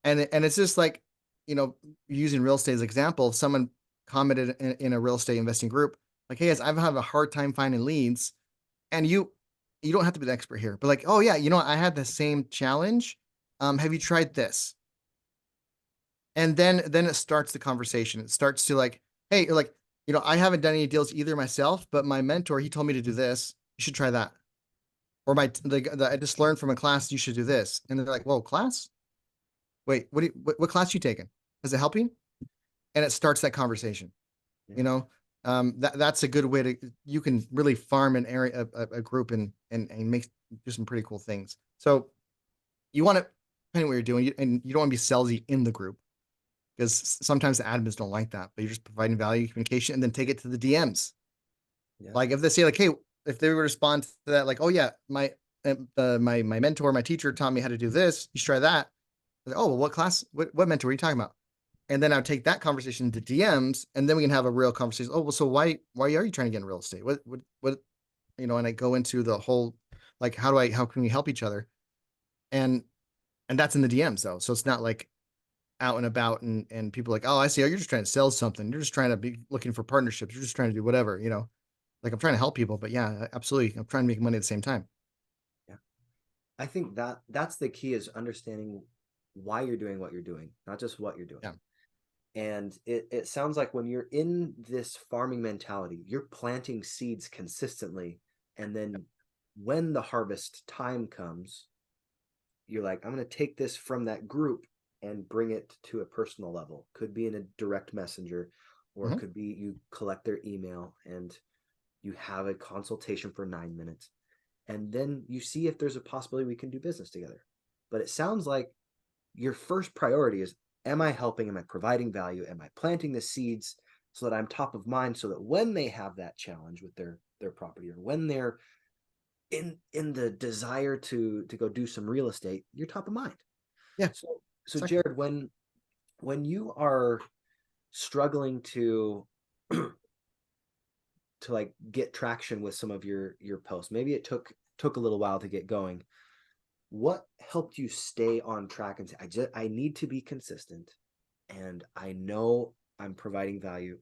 and it's just like, using real estate as an example, if someone commented in a real estate investing group, like, hey guys, I've had a hard time finding leads, and you you don't have to be the expert here, but like, oh yeah, you know, I had the same challenge. Have you tried this? And then it starts the conversation. It starts to like, hey, like, you know, I haven't done any deals either myself, but my mentor, he told me to do this. You should try that. Or I just learned from a class, you should do this. And they're like, whoa, class? Wait, what class you taking? Is it helping? And it starts that conversation. Yeah. You know, that's a good way to, you can really farm an area, a group and make, do some pretty cool things. So you want to, depending on what you're doing, and you don't want to be salesy in the group, because sometimes the admins don't like that, but you're just providing value, communication, and then take it to the DMs. Yeah. Like if they say like, hey, if they would respond to that, like, oh yeah, my mentor, my teacher taught me how to do this. You should try that. Like, oh, well, what class, what mentor are you talking about? And then I'll take that conversation to DMs, and then we can have a real conversation. Oh, well, so why are you trying to get in real estate? What, you know, and I go into the whole, like, how can we help each other? And that's in the DMs though. So it's not like out and about and people like, oh, I see. Oh, you're just trying to sell something. You're just trying to be looking for partnerships. You're just trying to do whatever, you know, like I'm trying to help people, but yeah, absolutely. I'm trying to make money at the same time. Yeah. I think that's the key, is understanding why you're doing what you're doing, not just what you're doing. Yeah. And it sounds like when you're in this farming mentality, you're planting seeds consistently. And then when the harvest time comes, you're like, I'm going to take this from that group and bring it to a personal level. Could be in a direct messenger, or it could be you collect their email and you have a consultation for 9 minutes. And then you see if there's a possibility we can do business together. But it sounds like your first priority is, am I helping? Am I providing value? Am I planting the seeds so that I'm top of mind, so that when they have that challenge with their property, or when they're in the desire to go do some real estate, you're top of mind. Yeah. So Exactly. Jared, when you are struggling to like get traction with some of your posts, maybe it took a little while to get going, what helped you stay on track and say, I need to be consistent, and I know I'm providing value?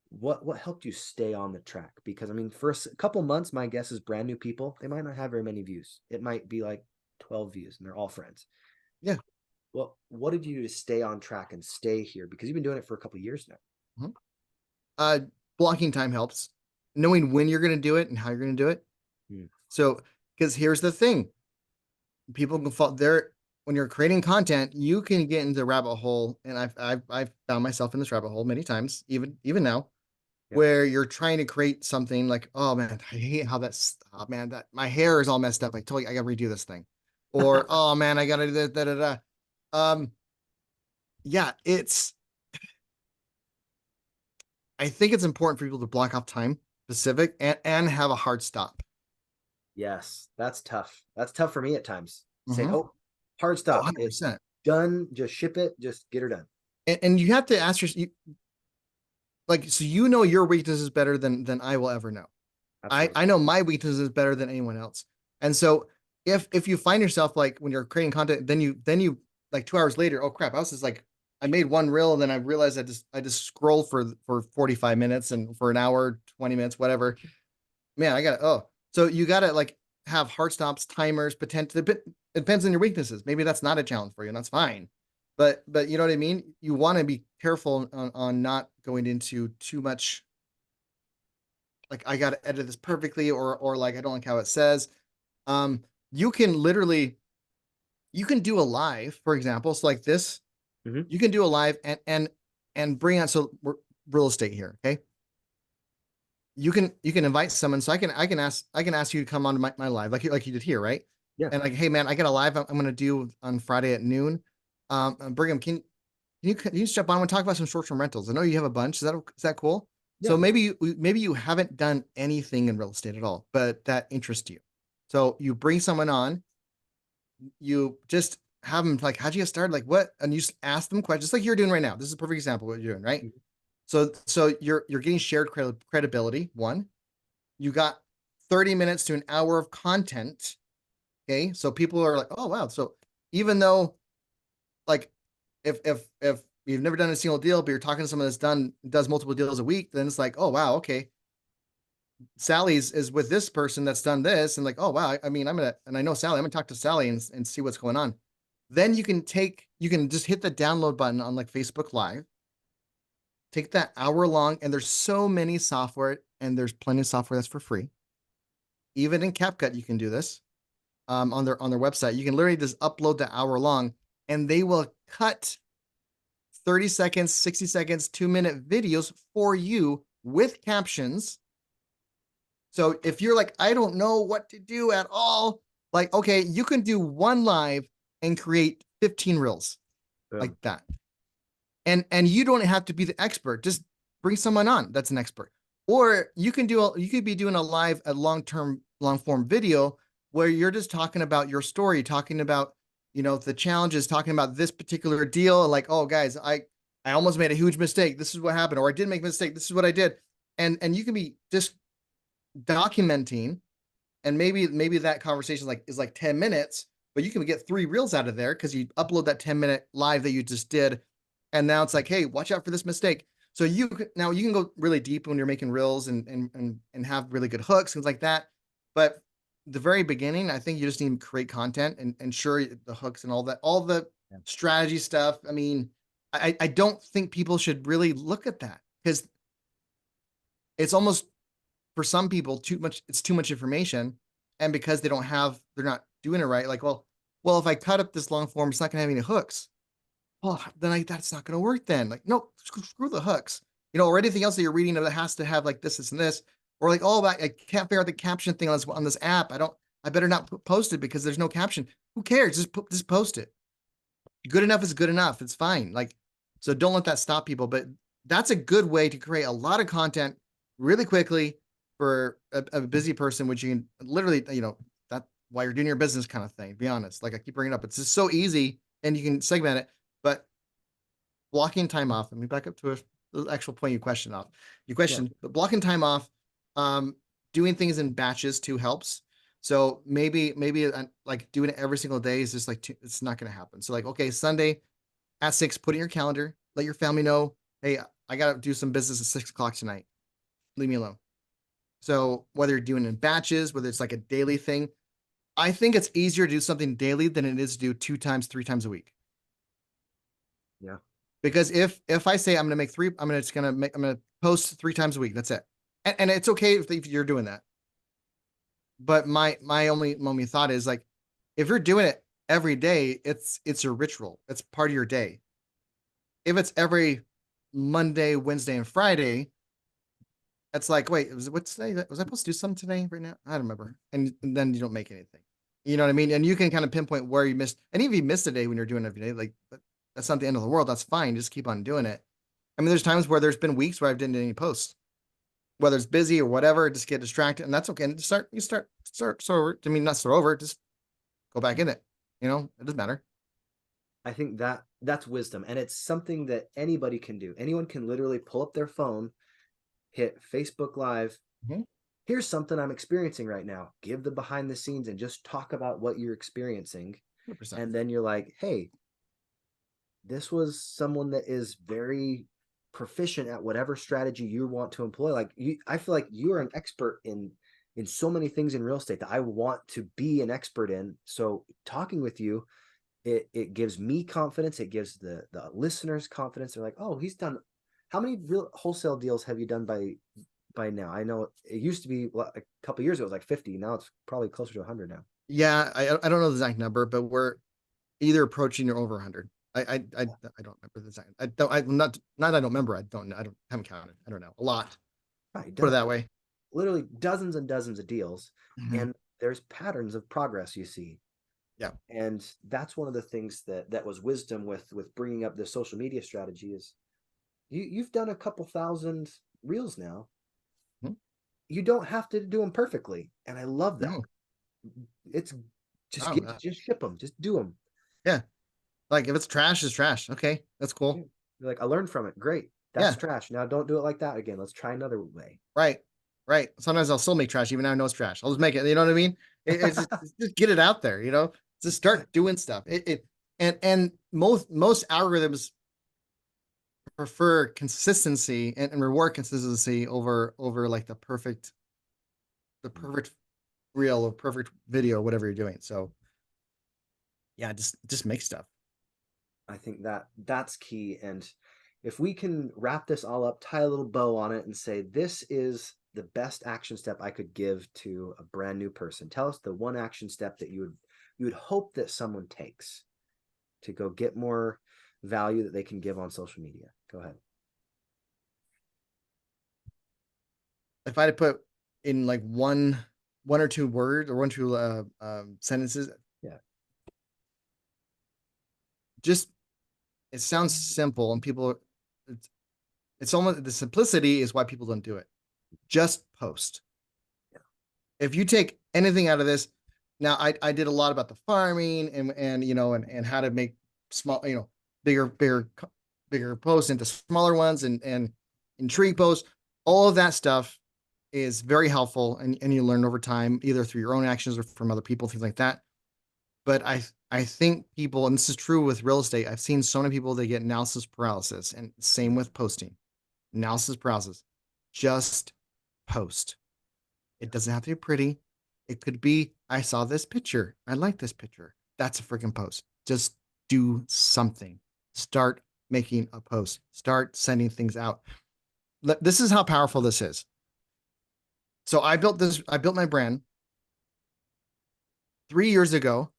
What helped you stay on the track? Because I mean, for a couple months, my guess is brand new people, they might not have very many views. It might be like 12 views and they're all friends. Yeah. Well, what did you do to stay on track and stay here? Because you've been doing it for a couple of years now. Mm-hmm. Blocking time helps. Knowing when you're going to do it and how you're going to do it. So, because here's the thing, people can fall there when you're creating content. You can get into the rabbit hole, and I've found myself in this rabbit hole many times, even now, where you're trying to create something like, oh man, I hate how that's, oh man, that my hair is all messed up. I told you I got to redo this thing, or oh man, I got to do that. Yeah, I think it's important for people to block off time specific and have a hard stop. Yes, that's tough. That's tough for me at times. Say, oh, hard stop. 100%. It's done. Just ship it. Just get her done. And you have to ask yourself, like, so you know your weakness is better than I will ever know. I know my weakness is better than anyone else. And so if you find yourself like when you're creating content, then you like 2 hours later, oh crap, I was just like, I made one reel and then I realized I just scroll for 45 minutes and for an hour, 20 minutes, whatever. Man, so you got to like have hard stops, timers, potential. It depends on your weaknesses. Maybe that's not a challenge for you, and that's fine. But you know what I mean? You want to be careful on not going into too much. Like, I got to edit this perfectly, or like, I don't like how it says. You can do a live, for example. So like this, you can do a live and bring on, so we're real estate here. Okay. You can invite someone. So I can ask you to come on to my live, like you did here. Right. Yeah. And like, hey man, I got a live I'm going to do on Friday at noon. Brigham, can you just jump on and talk about some short-term rentals? I know you have a bunch. Is that cool? Yeah. So maybe you haven't done anything in real estate at all, but that interests you. So you bring someone on, you just have them like, how'd you get started? Like what? And you just ask them questions like you're doing right now. This is a perfect example of what you're doing, right? So you're getting shared credibility. One, you got 30 minutes to an hour of content. Okay. So people are like, oh wow. So even though like, if you've never done a single deal, but you're talking to someone that's does multiple deals a week, then it's like, oh wow, okay. Sally's is with this person that's done this, and like, oh wow, I mean, I know Sally, I'm gonna talk to Sally and see what's going on. Then you can just hit the download button on like Facebook Live, take that hour long, and there's so many software, and there's plenty of software that's for free. Even in CapCut, you can do this. On their website, you can literally just upload the hour long, and they will cut 30 seconds, 60 seconds, 2-minute videos for you with captions. So if you're like, I don't know what to do at all, like, okay, you can do one live and create 15 reels like that. And you don't have to be the expert. Just bring someone on that's an expert. Or you could be doing a long form video where you're just talking about your story, talking about, the challenges, talking about this particular deal. Like, oh guys, I almost made a huge mistake. This is what happened. Or I did make a mistake. This is what I did. And you can be just documenting, and maybe that conversation is like 10 minutes, but you can get 3 reels out of there because you upload that 10-minute live that you just did. And now it's like, hey, watch out for this mistake. So you can go really deep when you're making reels and have really good hooks, things like that. But the very beginning, I think you just need to create content and ensure the hooks and all the strategy stuff. I mean, I don't think people should really look at that because it's almost, for some people, it's too much information. And because they're not doing it right. Like, well, if I cut up this long form, it's not going to have any hooks. Well, then that's not going to work then. Like, no, screw the hooks, or anything else that you're reading that has to have like this and this, or like, oh, I can't figure out the caption thing on this app. I better not post it because there's no caption. Who cares? Just post it. Good enough is good enough. It's fine. Like, so don't let that stop people. But that's a good way to create a lot of content really quickly for a busy person, which you can literally, that while you're doing your business kind of thing, to be honest. Like I keep bringing it up. It's just so easy and you can segment it. But blocking time off, let me back up to the actual point you questioned, but blocking time off, doing things in batches too helps. So maybe like doing it every single day is just like, it's not going to happen. So like, okay, Sunday at 6, put in your calendar, let your family know, hey, I got to do some business at 6 o'clock tonight. Leave me alone. So whether you're doing it in batches, whether it's like a daily thing, I think it's easier to do something daily than it is to do 2 times, 3 times a week. Yeah. Because if I say I'm going to post 3 times a week, that's it. And it's okay if you're doing that. But my only thought is like, if you're doing it every day, it's a ritual. It's part of your day. If it's every Monday, Wednesday, and Friday, it's like, wait, what's today? Was I supposed to do something today right now? I don't remember. And then you don't make anything. You know what I mean? And you can kind of pinpoint where you missed. And even if you missed a day when you're doing it every day, like that's not the end of the world. That's fine. Just keep on doing it. I mean, there's times where there's been weeks where I didn't do any posts, whether it's busy or whatever, just get distracted. And that's okay. And start over. I mean, not start over, just go back in it. It doesn't matter. I think that's wisdom. And it's something that anybody can do. Anyone can literally pull up their phone, hit Facebook Live. Mm-hmm. Here's something I'm experiencing right now. Give the behind the scenes and just talk about what you're experiencing. 100%. And then you're like, hey, this was someone that is very proficient at whatever strategy you want to employ. Like I feel like you are an expert in so many things in real estate that I want to be an expert in. So talking with you, it gives me confidence. It gives the listeners confidence. They're like, oh, he's done. How many real wholesale deals have you done by now? I know it used to be a couple of years ago, it was like 50. Now it's probably closer to 100 now. Yeah, I don't know the exact number, but we're either approaching or over 100. I don't remember the exact. I'm not that I don't remember. I haven't counted. I don't know. A lot. Right, put it that way. Literally dozens and dozens of deals, and there's patterns of progress you see. Yeah, and that's one of the things that was wisdom with bringing up the social media strategy is you've done a couple thousand reels now. Mm-hmm. You don't have to do them perfectly, and I love that. No. It's just just ship them, just do them. Yeah, like if it's trash, it's trash. Okay, that's cool. You're like, I learned from it. Great, that's trash. Now don't do it like that again. Let's try another way. Right. Sometimes I'll still make trash even though I know it's trash. I'll just make it. You know what I mean? It's just get it out there. Just start doing stuff. And most algorithms prefer consistency and reward consistency over like the perfect the perfect reel or perfect video or whatever you're doing. So yeah, just make stuff. I think that's key. And if we can wrap this all up, tie a little bow on it and say, this is the best action step I could give to a brand new person. Tell us the one action step that you would hope that someone takes to go get more value that they can give on social media. Go ahead. If I had to put in like one or two words or one or two sentences, yeah, just, it sounds simple and people, it's almost, the simplicity is why people don't do it. Just post. Yeah. If you take anything out of this, now I did a lot about the farming and you know and how to make small, you know, bigger posts into smaller ones and intrigue posts. All of that stuff is very helpful and you learn over time, either through your own actions or from other people, things like that. But I think people, and this is true with real estate, I've seen so many people that get analysis paralysis, and same with posting. Analysis paralysis. Just post. It doesn't have to be pretty. It could be, I saw this picture. I like this picture. That's a freaking post. Just do something. Start making a post. Start sending things out. This is how powerful this is. So I built my brand 3 years ago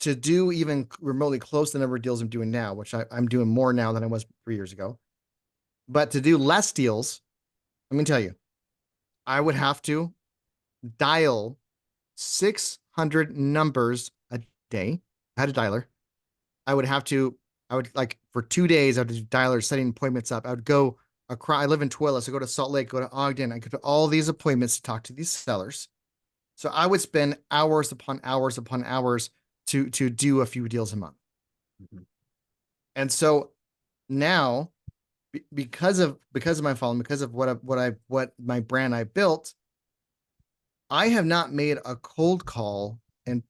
to do even remotely close to the number of deals I'm doing now, which I'm doing more now than I was 3 years ago. But to do less deals, let me tell you, I would have to dial 600 numbers a day. I had a dialer. I would like for 2 days, I would do dialers, setting appointments up. I would go across, I live in Tooele, so go to Salt Lake, go to Ogden. I go to all these appointments to talk to these sellers. So I would spend hours upon hours upon hours to do a few deals a month. Mm-hmm. And so now, because of my following, because of what my brand I built, I have not made a cold call. And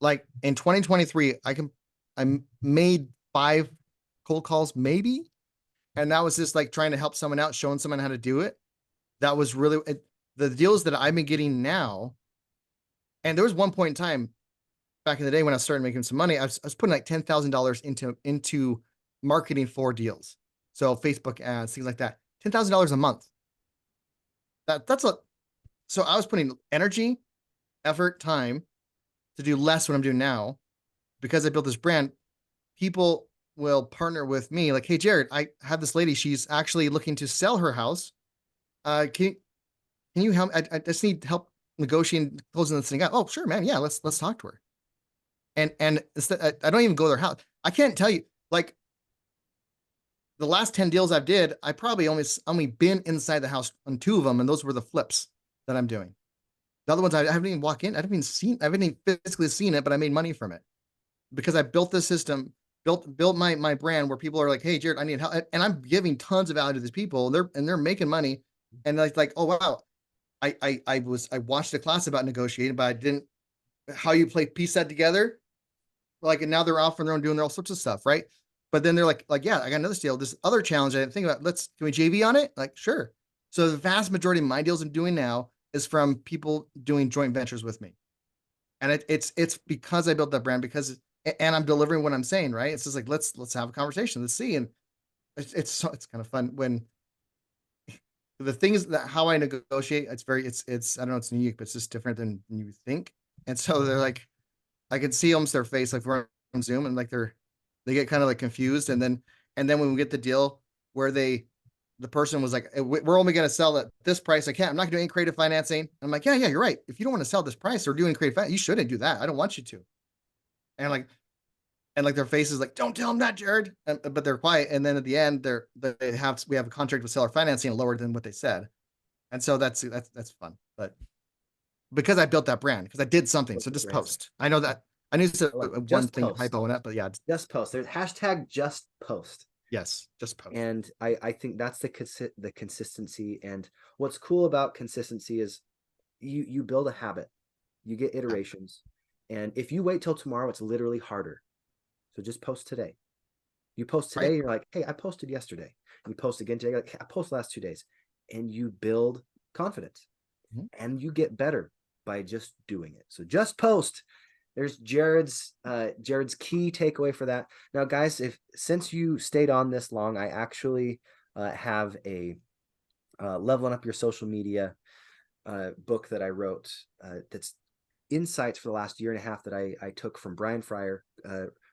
like in 2023, I made 5 cold calls maybe. And that was just like trying to help someone out, showing someone how to do it. That was really the deals that I've been getting now. And there was one point in time back in the day when I started making some money, I was putting like $10,000 into marketing for deals. So Facebook ads, things like that, $10,000 a month. So I was putting energy, effort, time to do less what I'm doing now. Because I built this brand, people will partner with me like, hey, Jared, I have this lady. She's actually looking to sell her house. Can you help? I just need help negotiating, closing this thing out. Oh, sure, man. Yeah, let's talk to her. And I don't even go to their house. I can't tell you, like, the last 10 deals I've did, I probably only been inside the house on 2 of them, and those were the flips that I'm doing. The other ones I haven't even walked in. I haven't even physically seen it, but I made money from it because I built this system, built my brand where people are like, hey, Jared, I need help. And I'm giving tons of value to these people, and they're making money. And like, oh, wow. I watched a class about negotiating, but I didn't, how you play piece that together. Like, and now they're off on their own doing all sorts of stuff. Right. But then they're like, yeah, I got another deal. This other challenge I didn't think about. Can we JV on it? Like, sure. So the vast majority of my deals I'm doing now is from people doing joint ventures with me. And it's because I built that brand, and I'm delivering what I'm saying, right? It's just like, let's have a conversation. Let's see. And it's kind of fun when the things that how I negotiate, it's I don't know, it's unique, but it's just different than you think. And so they're like, I can see almost their face, like we're on Zoom, and like they get kind of like confused. And then when we get the deal where the person was like, we're only going to sell at this price. I'm not doing any creative financing. I'm like, yeah, you're right. If you don't want to sell this price or doing creative financing, you shouldn't do that. I don't want you to. And like their face is like, don't tell them that, Jared. But they're quiet. And then at the end, we have a contract with seller financing lower than what they said. And so that's fun. But because I built that brand, because I did something. So just post. I know that I knew one thing hypo on that, but yeah. Just post. There's hashtag just post. Yes, just post. And I think that's the consistency. And what's cool about consistency is you build a habit, you get iterations. And if you wait till tomorrow, it's literally harder. So just post today. You post today, right. You're like, hey, I posted yesterday. And you post again today, like, I posted the last 2 days. And you build confidence. Mhm. And you get better by just doing it. So just post. There's Jared's key takeaway for that. Now, guys, since you stayed on this long, I actually have a Leveling Up Your Social Media book that I wrote that's insights for the last year and a half that I took from Brian Fryer,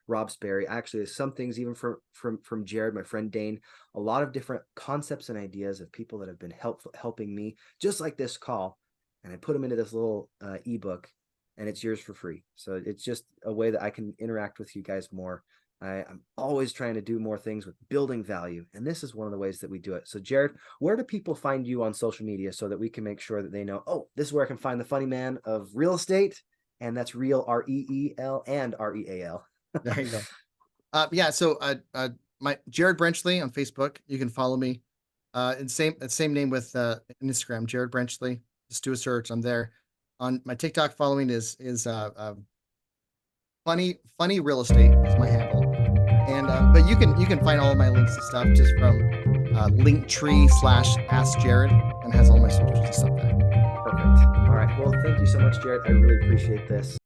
Rob Sperry. Actually, there's some things even from Jared, my friend Dane, a lot of different concepts and ideas of people that have been helping me, just like this call. And I put them into this little ebook, and it's yours for free. So it's just a way that I can interact with you guys more. I'm always trying to do more things with building value, and this is one of the ways that we do it. So Jared, where do people find you on social media so that we can make sure that they know, oh, this is where I can find the funny man of real estate, and that's real, REEL and REAL. There you go. Yeah. So my Jared Brenchley on Facebook. You can follow me. And same name with Instagram, Jared Brenchley. Just do a search. I'm there. On my TikTok following is funny real estate is my handle. And but you can find all of my links and stuff just from Linktree/Ask Jared, and has all my socials and stuff there. Perfect. All right. Well, thank you so much, Jared. I really appreciate this.